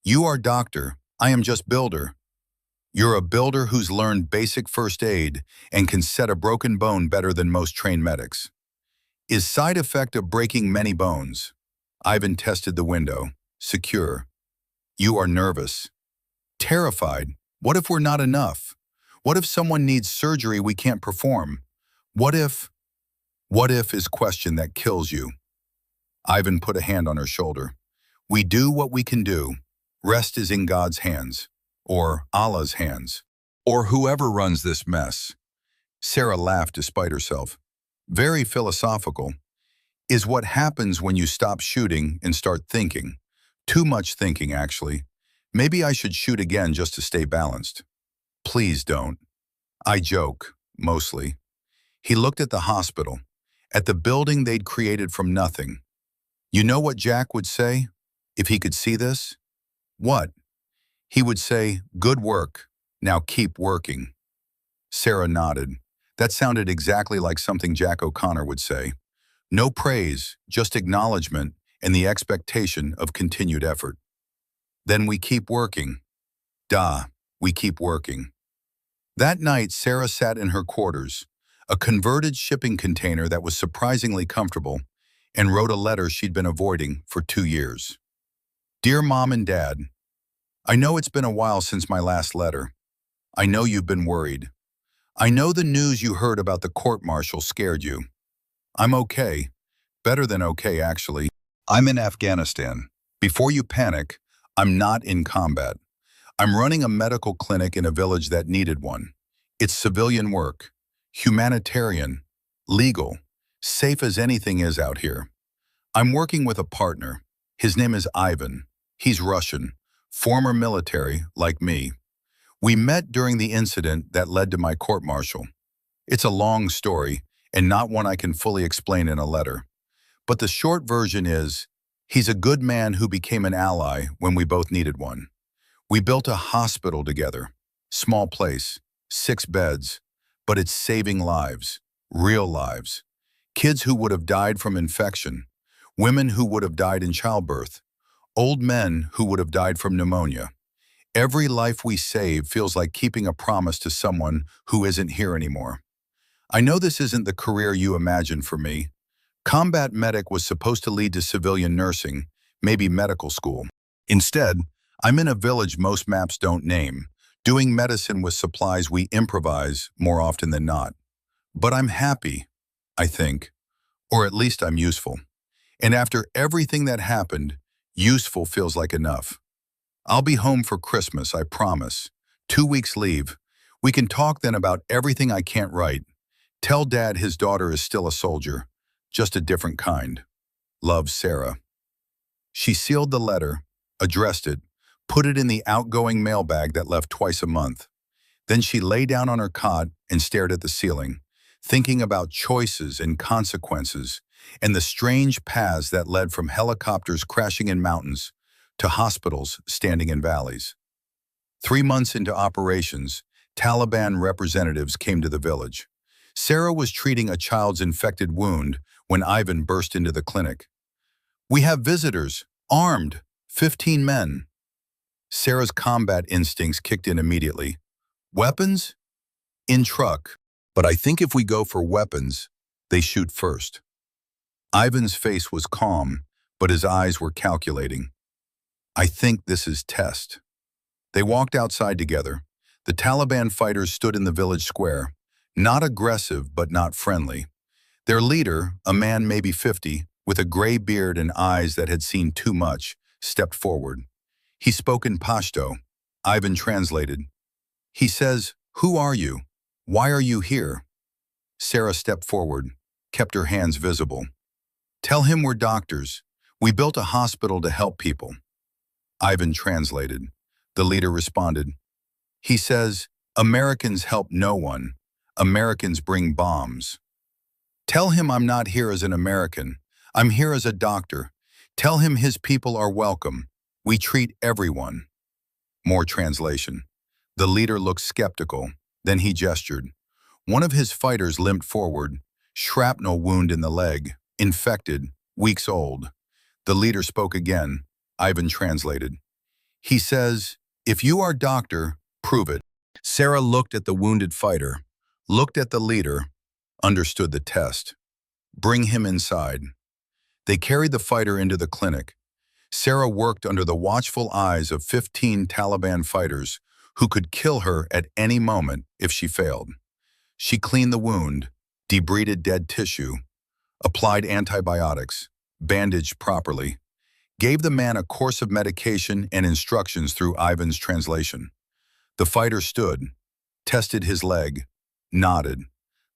Speaker 1: "You are doctor, I am just builder." "You're a builder who's learned basic first aid and can set a broken bone better than most trained medics." "Is side effect of breaking many bones?" Ivan tested the window. "Secure." "You are nervous." "Terrified. What if we're not enough? What if someone needs surgery we can't perform? What if?" "What if is question that kills you." Ivan put a hand on her shoulder. "We do what we can do. Rest is in God's hands, or Allah's hands, or whoever runs this mess." Sarah laughed despite herself. "Very philosophical. Is what happens when you stop shooting and start thinking. Too much thinking, actually. Maybe I should shoot again just to stay balanced." "Please don't." "I joke, mostly." He looked at the hospital, at the building they'd created from nothing. "You know what Jack would say, if he could see this?" "What?" "He would say, 'Good work. Now keep working.'" Sarah nodded. That sounded exactly like something Jack O'Connor would say. No praise, just acknowledgement and the expectation of continued effort. "Then we keep working." We keep working." That night, Sarah sat in her quarters, a converted shipping container that was surprisingly comfortable, and wrote a letter she'd been avoiding for 2 years. "Dear Mom and Dad, I know it's been a while since my last letter. I know you've been worried. I know the news you heard about the court-martial scared you. I'm okay. Better than okay, actually. I'm in Afghanistan. Before you panic, I'm not in combat. I'm running a medical clinic in a village that needed one. It's civilian work, humanitarian, legal, safe as anything is out here. I'm working with a partner. His name is Ivan. He's Russian, former military, like me. We met during the incident that led to my court-martial. It's a long story, and not one I can fully explain in a letter. But the short version is, he's a good man who became an ally when we both needed one. We built a hospital together. Small place, 6 beds, but it's saving lives, real lives. Kids who would have died from infection, women who would have died in childbirth, old men who would have died from pneumonia. Every life we save feels like keeping a promise to someone who isn't here anymore. I know this isn't the career you imagined for me. Combat medic was supposed to lead to civilian nursing, maybe medical school. Instead, I'm in a village most maps don't name, doing medicine with supplies we improvise more often than not. But I'm happy, I think, or at least I'm useful. And after everything that happened, useful feels like enough. I'll be home for Christmas, I promise. 2 weeks leave. We can talk then about everything I can't write. Tell Dad his daughter is still a soldier, just a different kind. Love, Sarah. She sealed the letter, addressed it, put it in the outgoing mailbag that left twice a month. Then she lay down on her cot and stared at the ceiling, thinking about choices and consequences and the strange paths that led from helicopters crashing in mountains to hospitals standing in valleys. 3 months into operations, Taliban representatives came to the village. Sarah was treating a child's infected wound when Ivan burst into the clinic. "We have visitors, armed, 15 men." Sarah's combat instincts kicked in immediately. "Weapons? In truck. But I think if we go for weapons, they shoot first." Ivan's face was calm, but his eyes were calculating. "I think this is test." They walked outside together. The Taliban fighters stood in the village square, not aggressive but not friendly. Their leader, a man maybe 50, with a gray beard and eyes that had seen too much, stepped forward. He spoke in Pashto. Ivan translated. He says, "Who are you? Why are you here?" Sarah stepped forward, kept her hands visible. "Tell him we're doctors. We built a hospital to help people." Ivan translated. The leader responded. He says, "Americans help no one. Americans bring bombs." "Tell him I'm not here as an American. I'm here as a doctor. Tell him his people are welcome. We treat everyone." More translation. The leader looked skeptical. Then he gestured. One of his fighters limped forward, shrapnel wound in the leg, infected, weeks old. The leader spoke again. Ivan translated. He says, "If you are doctor, prove it." Sarah looked at the wounded fighter, looked at the leader, understood the test. "Bring him inside." They carried the fighter into the clinic. Sarah worked under the watchful eyes of 15 Taliban fighters who could kill her at any moment if she failed. She cleaned the wound, debrided dead tissue, applied antibiotics, bandaged properly, gave the man a course of medication and instructions through Ivan's translation. The fighter stood, tested his leg, nodded.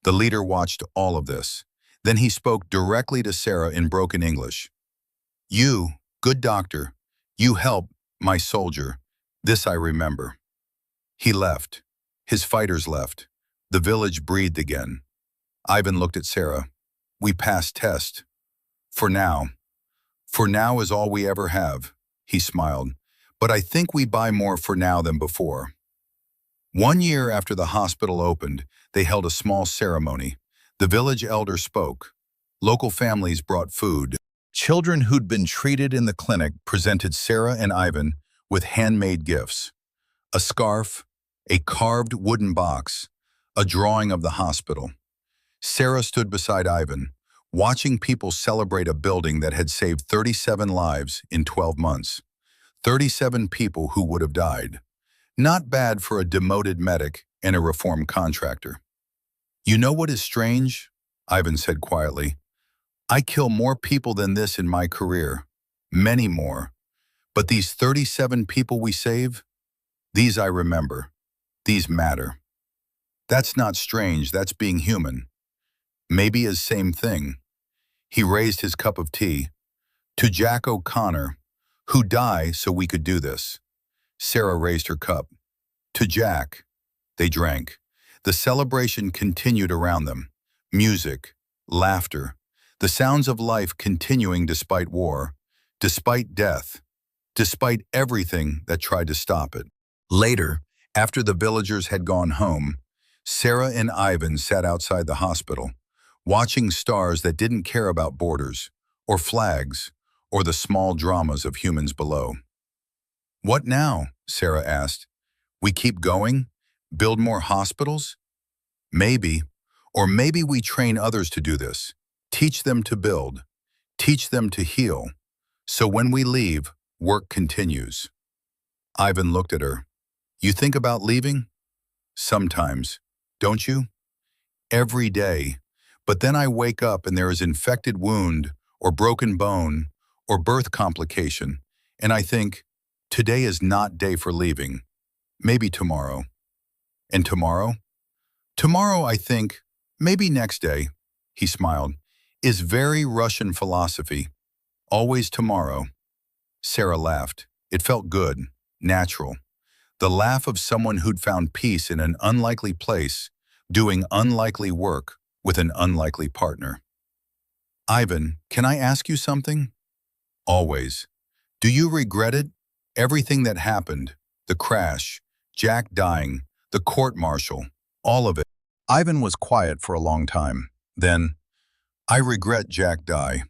Speaker 1: The leader watched all of this. Then he spoke directly to Sarah in broken English. "You, good doctor, you help, my soldier. This I remember." He left. His fighters left. The village breathed again. Ivan looked at Sarah. "We passed test. For now. For now is all we ever have." He smiled. "But I think we buy more for now than before." 1 year after the hospital opened, they held a small ceremony. The village elder spoke. Local families brought food. Children who'd been treated in the clinic presented Sarah and Ivan with handmade gifts. A scarf, a carved wooden box, a drawing of the hospital. Sarah stood beside Ivan, watching people celebrate a building that had saved 37 lives in 12 months. 37 people who would have died. Not bad for a demoted medic and a reformed contractor. "You know what is strange?" Ivan said quietly. "I kill more people than this in my career. Many more. But these 37 people we save, these I remember. These matter." "That's not strange, that's being human." "Maybe is same thing." He raised his cup of tea. "To Jack O'Connor, who died so we could do this." Sarah raised her cup. "To Jack." They drank. The celebration continued around them. Music, laughter, the sounds of life continuing despite war, despite death, despite everything that tried to stop it. Later, after the villagers had gone home, Sarah and Ivan sat outside the hospital, watching stars that didn't care about borders, or flags, or the small dramas of humans below. "What now?" Sarah asked. "We keep going? Build more hospitals?" "Maybe. Or maybe we train others to do this. Teach them to build. Teach them to heal. So when we leave, work continues." Ivan looked at her. "You think about leaving?" "Sometimes. Don't you?" "Every day. But then I wake up and there is infected wound, or broken bone, or birth complication, and I think, today is not day for leaving. Maybe tomorrow." "And tomorrow?" "Tomorrow, I think, maybe next day," he smiled, "is very Russian philosophy. Always tomorrow." Sarah laughed. It felt good, natural. The laugh of someone who'd found peace in an unlikely place, doing unlikely work with an unlikely partner. "Ivan, can I ask you something?" "Always." "Do you regret it? Everything that happened, the crash, Jack dying, the court-martial, all of it?" Ivan was quiet for a long time. Then, I regret Jack die.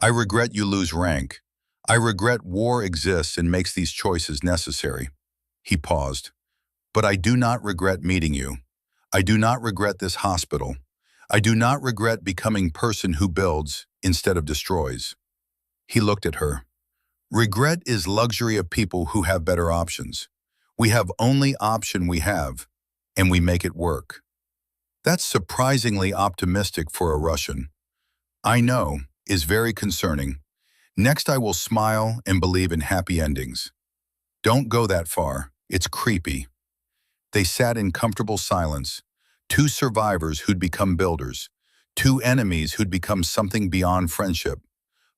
Speaker 1: I regret you lose rank. I regret war exists and makes these choices necessary. He paused. But I do not regret meeting you. I do not regret this hospital. I do not regret becoming person who builds instead of destroys. He looked at her. Regret is luxury of people who have better options. We have only option we have, and we make it work. That's surprisingly optimistic for a Russian. I know, is very concerning. Next I will smile and believe in happy endings. Don't go that far, it's creepy. They sat in comfortable silence, two survivors who'd become builders, two enemies who'd become something beyond friendship,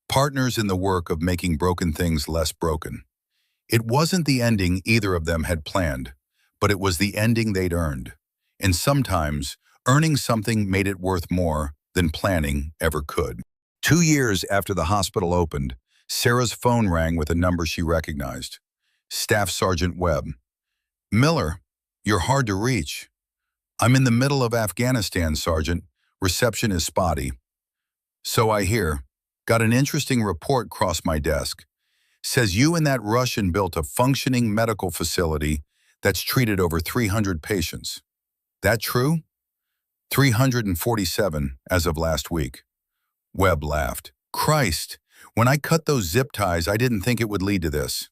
Speaker 1: partners in the work of making broken things less broken. It wasn't the ending either of them had planned, but it was the ending they'd earned. And sometimes, earning something made it worth more than planning ever could. 2 years after the hospital opened, Sarah's phone rang with a number she recognized. Staff Sergeant Webb. Miller, you're hard to reach. I'm in the middle of Afghanistan, Sergeant. Reception is spotty. So I hear. Got an interesting report cross my desk. Says you and that Russian built a functioning medical facility that's treated over 300 patients. That true? 347 as of last week. Webb laughed. Christ, when I cut those zip ties, I didn't think it would lead to this.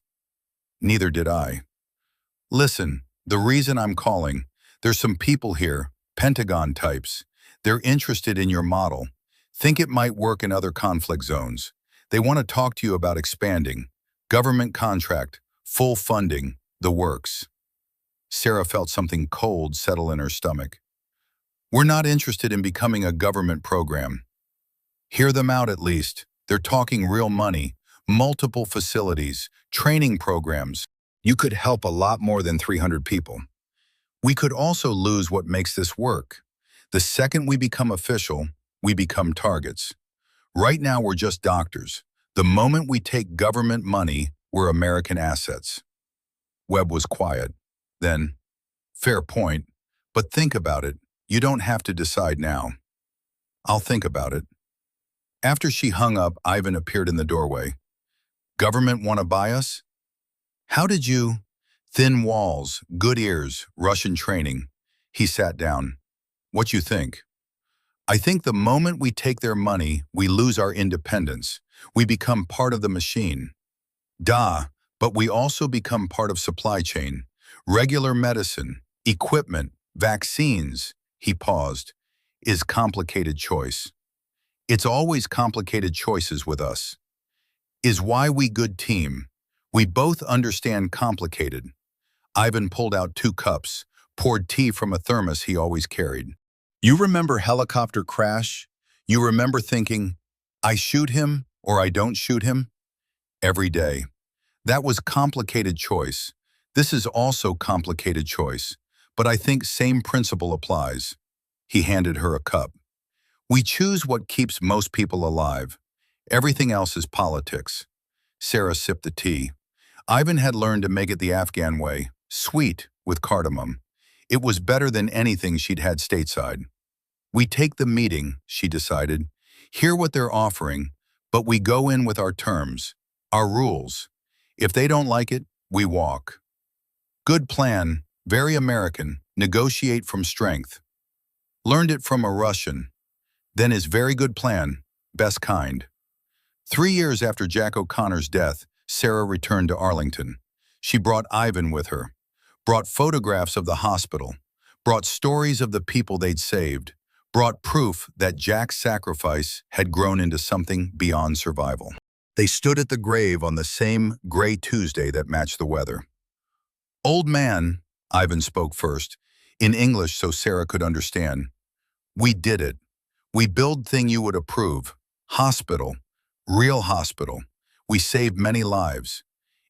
Speaker 1: Neither did I. Listen, the reason I'm calling, there's some people here, Pentagon types. They're interested in your model. Think it might work in other conflict zones. They want to talk to you about expanding. Government contract, full funding, the works. Sarah felt something cold settle in her stomach. We're not interested in becoming a government program. Hear them out at least. They're talking real money, multiple facilities, training programs. You could help a lot more than 300 people. We could also lose what makes this work. The second we become official, we become targets. Right now we're just doctors. The moment we take government money, we're American assets. Webb was quiet. Then, fair point, but think about it. You don't have to decide now. I'll think about it. After she hung up, Ivan appeared in the doorway. Government want to buy us? How did you? Thin walls, good ears, Russian training. He sat down. What you think? I think the moment we take their money, we lose our independence. We become part of the machine. But we also become part of supply chain. Regular medicine, equipment, vaccines, he paused, is complicated choice. It's always complicated choices with us. Is why we good team. We both understand complicated. Ivan pulled out 2 cups, poured tea from a thermos he always carried. You remember helicopter crash? You remember thinking, I shoot him or I don't shoot him? Every day. That was complicated choice. This is also complicated choice, but I think same principle applies. He handed her a cup. We choose what keeps most people alive. Everything else is politics. Sarah sipped the tea. Ivan had learned to make it the Afghan way, sweet with cardamom. It was better than anything she'd had stateside. We take the meeting, she decided, hear what they're offering, but we go in with our terms, our rules. If they don't like it, we walk. Good plan, very American, negotiate from strength. Learned it from a Russian. Then his very good plan, best kind. 3 years after Jack O'Connor's death, Sarah returned to Arlington. She brought Ivan with her, brought photographs of the hospital, brought stories of the people they'd saved, brought proof that Jack's sacrifice had grown into something beyond survival. They stood at the grave on the same gray Tuesday that matched the weather. Old man, Ivan spoke first, in English so Sarah could understand. We did it. We build thing you would approve. Hospital. Real hospital. We saved many lives.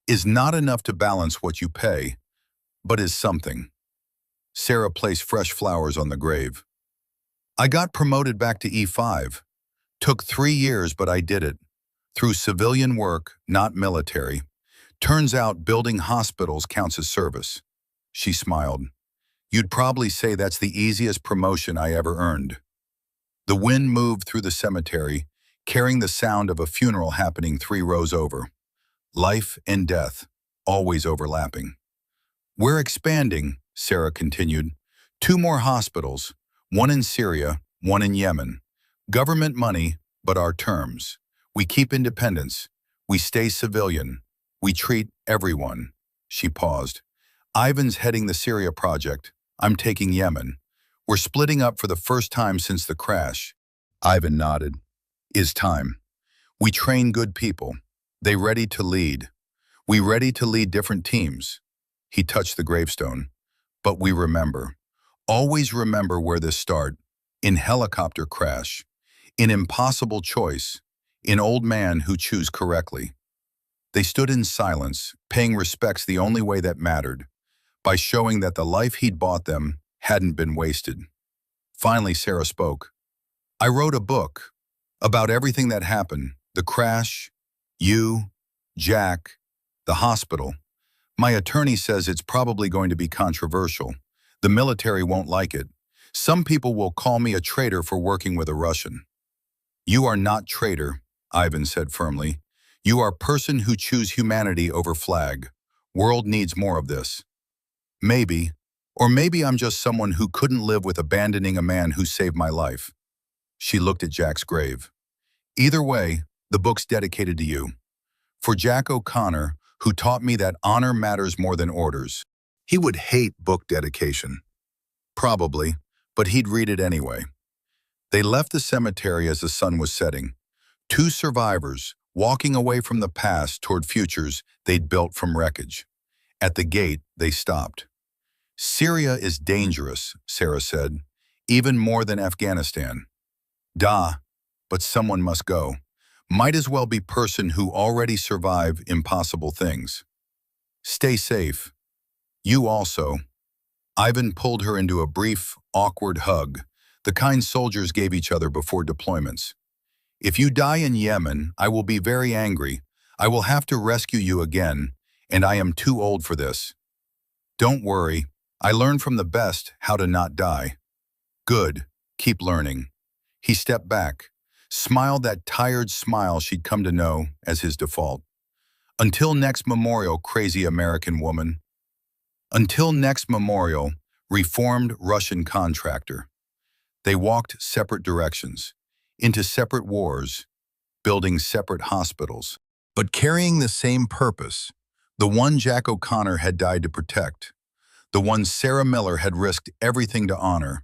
Speaker 1: Is not enough to balance what you pay, but is something. Sarah placed fresh flowers on the grave. I got promoted back to E5. Took 3 years, but I did it. Through civilian work, not military. Turns out building hospitals counts as service. She smiled. You'd probably say that's the easiest promotion I ever earned. The wind moved through the cemetery, carrying the sound of a funeral happening 3 rows over. Life and death, always overlapping. We're expanding, Sarah continued. 2 more hospitals, one in Syria, one in Yemen. Government money, but our terms. We keep independence. We stay civilian. We treat everyone. She paused. Ivan's heading the Syria project. I'm taking Yemen. We're splitting up for the first time since the crash. Ivan nodded. Is time. We train good people. They ready to lead. We ready to lead different teams. He touched the gravestone. But we remember. Always remember where this start. In helicopter crash. In impossible choice. In old man who choose correctly. They stood in silence, paying respects the only way that mattered, by showing that the life he'd bought them hadn't been wasted. Finally, Sarah spoke. I wrote a book about everything that happened, the crash, you, Jack, the hospital. My attorney says it's probably going to be controversial. The military won't like it. Some people will call me a traitor for working with a Russian. You are not traitor, Ivan said firmly. You are person who choose humanity over flag. World needs more of this. Maybe, or maybe I'm just someone who couldn't live with abandoning a man who saved my life. She looked at Jack's grave. Either way, the book's dedicated to you. For Jack O'Connor, who taught me that honor matters more than orders. He would hate book dedication. Probably, but he'd read it anyway. They left the cemetery as the sun was setting. 2 survivors, walking away from the past toward futures they'd built from wreckage. At the gate, they stopped. Syria is dangerous, Sarah said, even more than Afghanistan. Da, but someone must go. Might as well be person who already survive impossible things. Stay safe. You also. Ivan pulled her into a brief, awkward hug, the kind soldiers gave each other before deployments. If you die in Yemen, I will be very angry. I will have to rescue you again, and I am too old for this. Don't worry, I learned from the best how to not die. Good, keep learning. He stepped back, smiled that tired smile she'd come to know as his default. Until next memorial, crazy American woman. Until next memorial, reformed Russian contractor. They walked separate directions, into separate wars, building separate hospitals, but carrying the same purpose, the one Jack O'Connor had died to protect, the one Sarah Miller had risked everything to honor,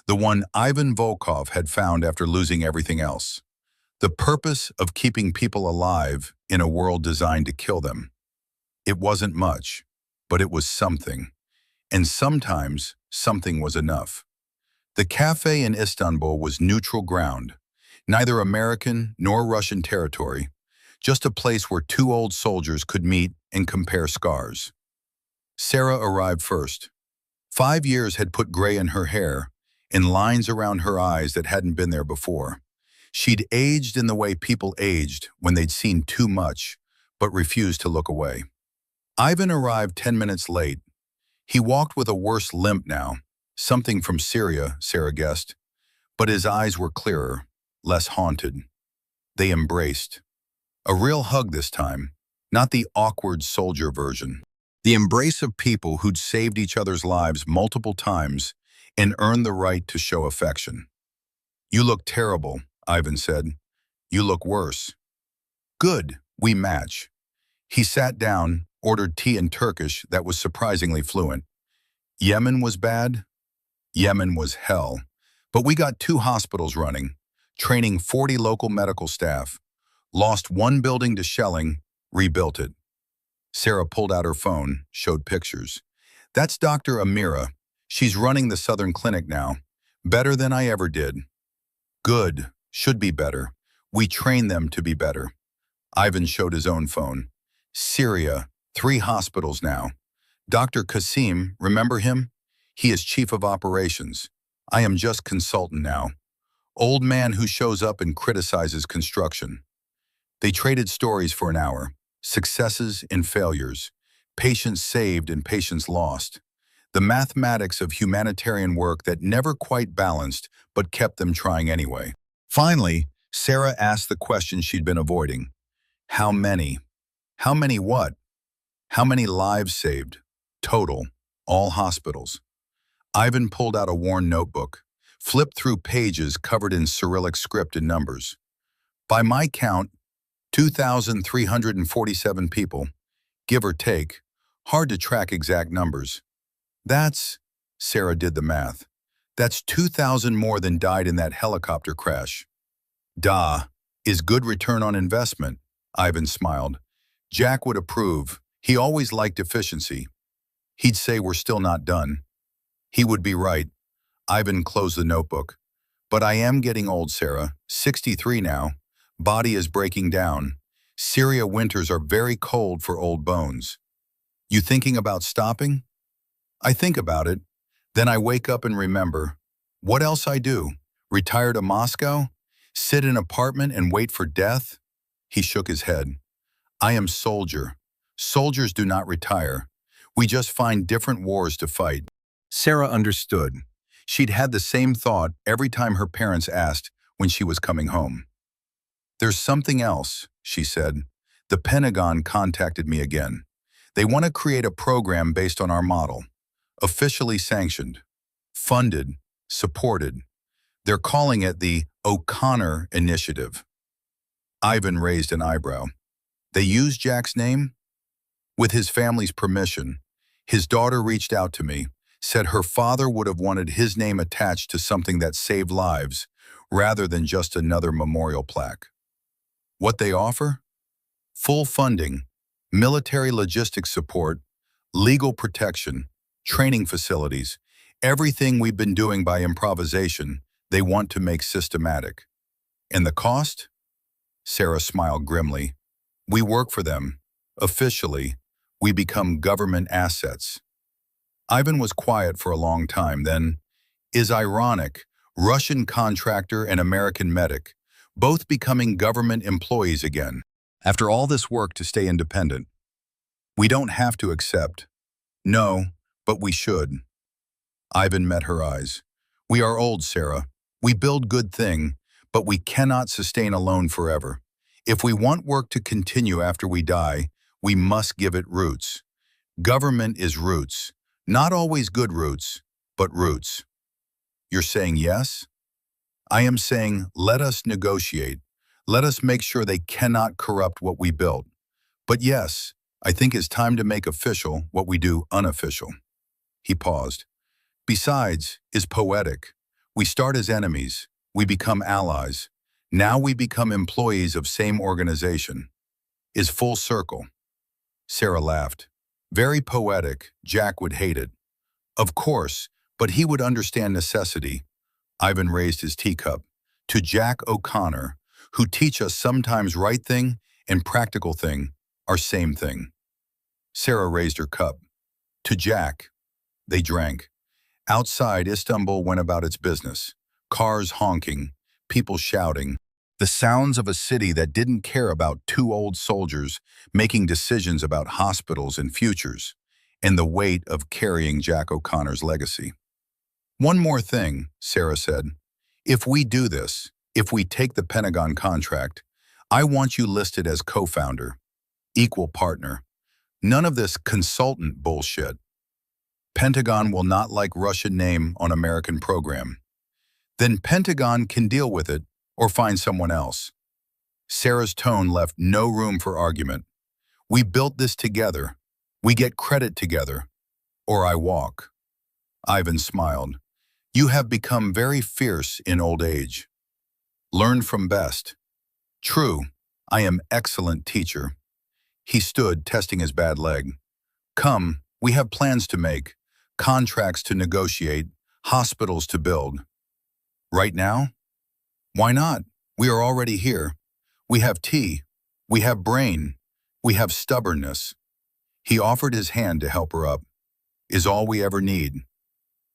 Speaker 1: the one Ivan Volkov had found after losing everything else. The purpose of keeping people alive in a world designed to kill them. It wasn't much, but it was something. And sometimes, something was enough. The cafe in Istanbul was neutral ground, neither American nor Russian territory, just a place where 2 old soldiers could meet and compare scars. Sarah arrived first. 5 years had put gray in her hair, and lines around her eyes that hadn't been there before. She'd aged in the way people aged when they'd seen too much, but refused to look away. Ivan arrived 10 minutes late. He walked with a worse limp now, something from Syria, Sarah guessed, but his eyes were clearer, less haunted. They embraced. A real hug this time, not the awkward soldier version. The embrace of people who'd saved each other's lives multiple times and earned the right to show affection. You look terrible, Ivan said. You look worse. Good, we match. He sat down, ordered tea in Turkish that was surprisingly fluent. Yemen was bad? Yemen was hell. But we got 2 hospitals running, training 40 local medical staff, lost 1 building to shelling, rebuilt it. Sarah pulled out her phone, showed pictures. That's Dr. Amira. She's running the Southern Clinic now. Better than I ever did. Good, should be better. We train them to be better. Ivan showed his own phone. Syria, 3 hospitals now. Dr. Qasim, remember him? He is chief of operations. I am just consultant now. Old man who shows up and criticizes construction. They traded stories for an hour, successes and failures, patients saved and patients lost. The mathematics of humanitarian work that never quite balanced but kept them trying anyway. Finally, Sarah asked the question she'd been avoiding. How many? How many what? How many lives saved? Total. All hospitals. Ivan pulled out a worn notebook, flipped through pages covered in Cyrillic script and numbers. By my count, 2,347 people, give or take, hard to track exact numbers. Sarah did the math. That's 2,000 more than died in that helicopter crash. Is good return on investment, Ivan smiled. Jack would approve. He always liked efficiency. He'd say we're still not done. He would be right. Ivan closed the notebook. But I am getting old, Sarah. 63 now. Body is breaking down. Syria winters are very cold for old bones. You thinking about stopping? I think about it. Then I wake up and remember. What else I do? Retire to Moscow? Sit in an apartment and wait for death? He shook his head. I am soldier. Soldiers do not retire. We just find different wars to fight. Sarah understood. She'd had the same thought every time her parents asked when she was coming home. There's something else, she said. The Pentagon contacted me again. They want to create a program based on our model. Officially sanctioned. Funded. Supported. They're calling it the O'Connor Initiative. Ivan raised an eyebrow. They used Jack's name? With his family's permission, his daughter reached out to me, said her father would have wanted his name attached to something that saved lives, rather than just another memorial plaque. What they offer? Full funding, military logistics support, legal protection, training facilities, everything we've been doing by improvisation, they want to make systematic. And the cost? Sarah smiled grimly. We work for them. Officially, we become government assets. Ivan was quiet for a long time, then, is ironic, Russian contractor and American medic, both becoming government employees again. After all this work to stay independent. We don't have to accept. No, but we should. Ivan met her eyes. We are old, Sarah. We build good thing, but we cannot sustain alone forever. If we want work to continue after we die, we must give it roots. Government is roots. Not always good roots, but roots. You're saying yes? I am saying let us negotiate. Let us make sure they cannot corrupt what we built. But yes, I think it's time to make official what we do unofficial. He paused. Besides, is poetic. We start as enemies. We become allies. Now we become employees of same organization. Is full circle. Sarah laughed. Very poetic. Jack would hate it. Of course, but he would understand necessity. Ivan raised his teacup. To Jack O'Connor, who teach us sometimes right thing and practical thing are same thing. Sarah raised her cup. To Jack. They drank. Outside, Istanbul went about its business. Cars honking, people shouting. The sounds of a city that didn't care about two old soldiers making decisions about hospitals and futures, and the weight of carrying Jack O'Connor's legacy. One more thing, Sarah said. If we do this, if we take the Pentagon contract, I want you listed as co-founder, equal partner. None of this consultant bullshit. Pentagon will not like Russian name on American program. Then Pentagon can deal with it or find someone else. Sarah's tone left no room for argument. We built this together. We get credit together. Or I walk. Ivan smiled. You have become very fierce in old age. Learn from best. True, I am excellent teacher. He stood, testing his bad leg. Come, we have plans to make, contracts to negotiate, hospitals to build. Right now? Why not? We are already here. We have tea. We have brain. We have stubbornness. He offered his hand to help her up. Is all we ever need.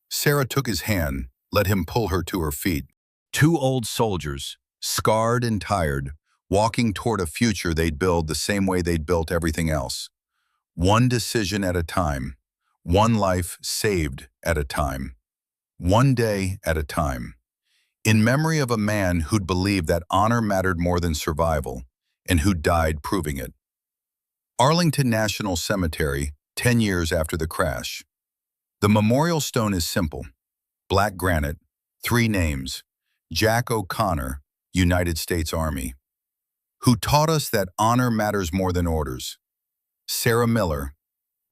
Speaker 1: Sarah took his hand, let him pull her to her feet. Two old soldiers, scarred and tired, walking toward a future they'd build the same way they'd built everything else. One decision at a time, One life saved at a time. One day at a time. In memory of a man who'd believed that honor mattered more than survival, and who died proving it. Arlington National Cemetery, 10 years after the crash. The memorial stone is simple. Black granite, 3 names. Jack O'Connor, United States Army. Who taught us that honor matters more than orders. Sarah Miller,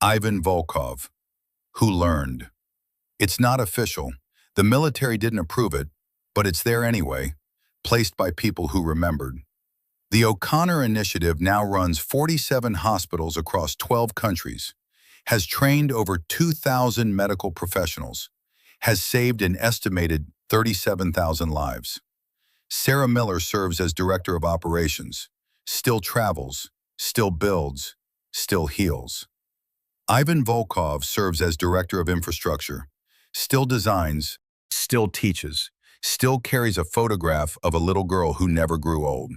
Speaker 1: Ivan Volkov. Who learned. It's not official. The military didn't approve it, but it's there anyway, placed by people who remembered. The O'Connor Initiative now runs 47 hospitals across 12 countries, has trained over 2,000 medical professionals, has saved an estimated 37,000 lives. Sarah Miller serves as Director of Operations, still travels, still builds, still heals. Ivan Volkov serves as Director of Infrastructure, still designs, still teaches, still carries a photograph of a little girl who never grew old.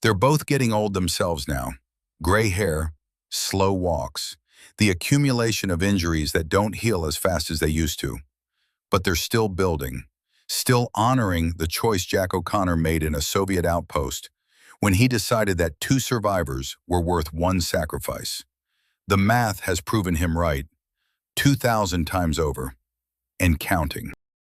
Speaker 1: They're both getting old themselves now. Gray hair, slow walks, the accumulation of injuries that don't heal as fast as they used to. But they're still building, still honoring the choice Jack O'Connor made in a Soviet outpost when he decided that 2 survivors were worth 1 sacrifice. The math has proven him right, 2,000 times over, and counting.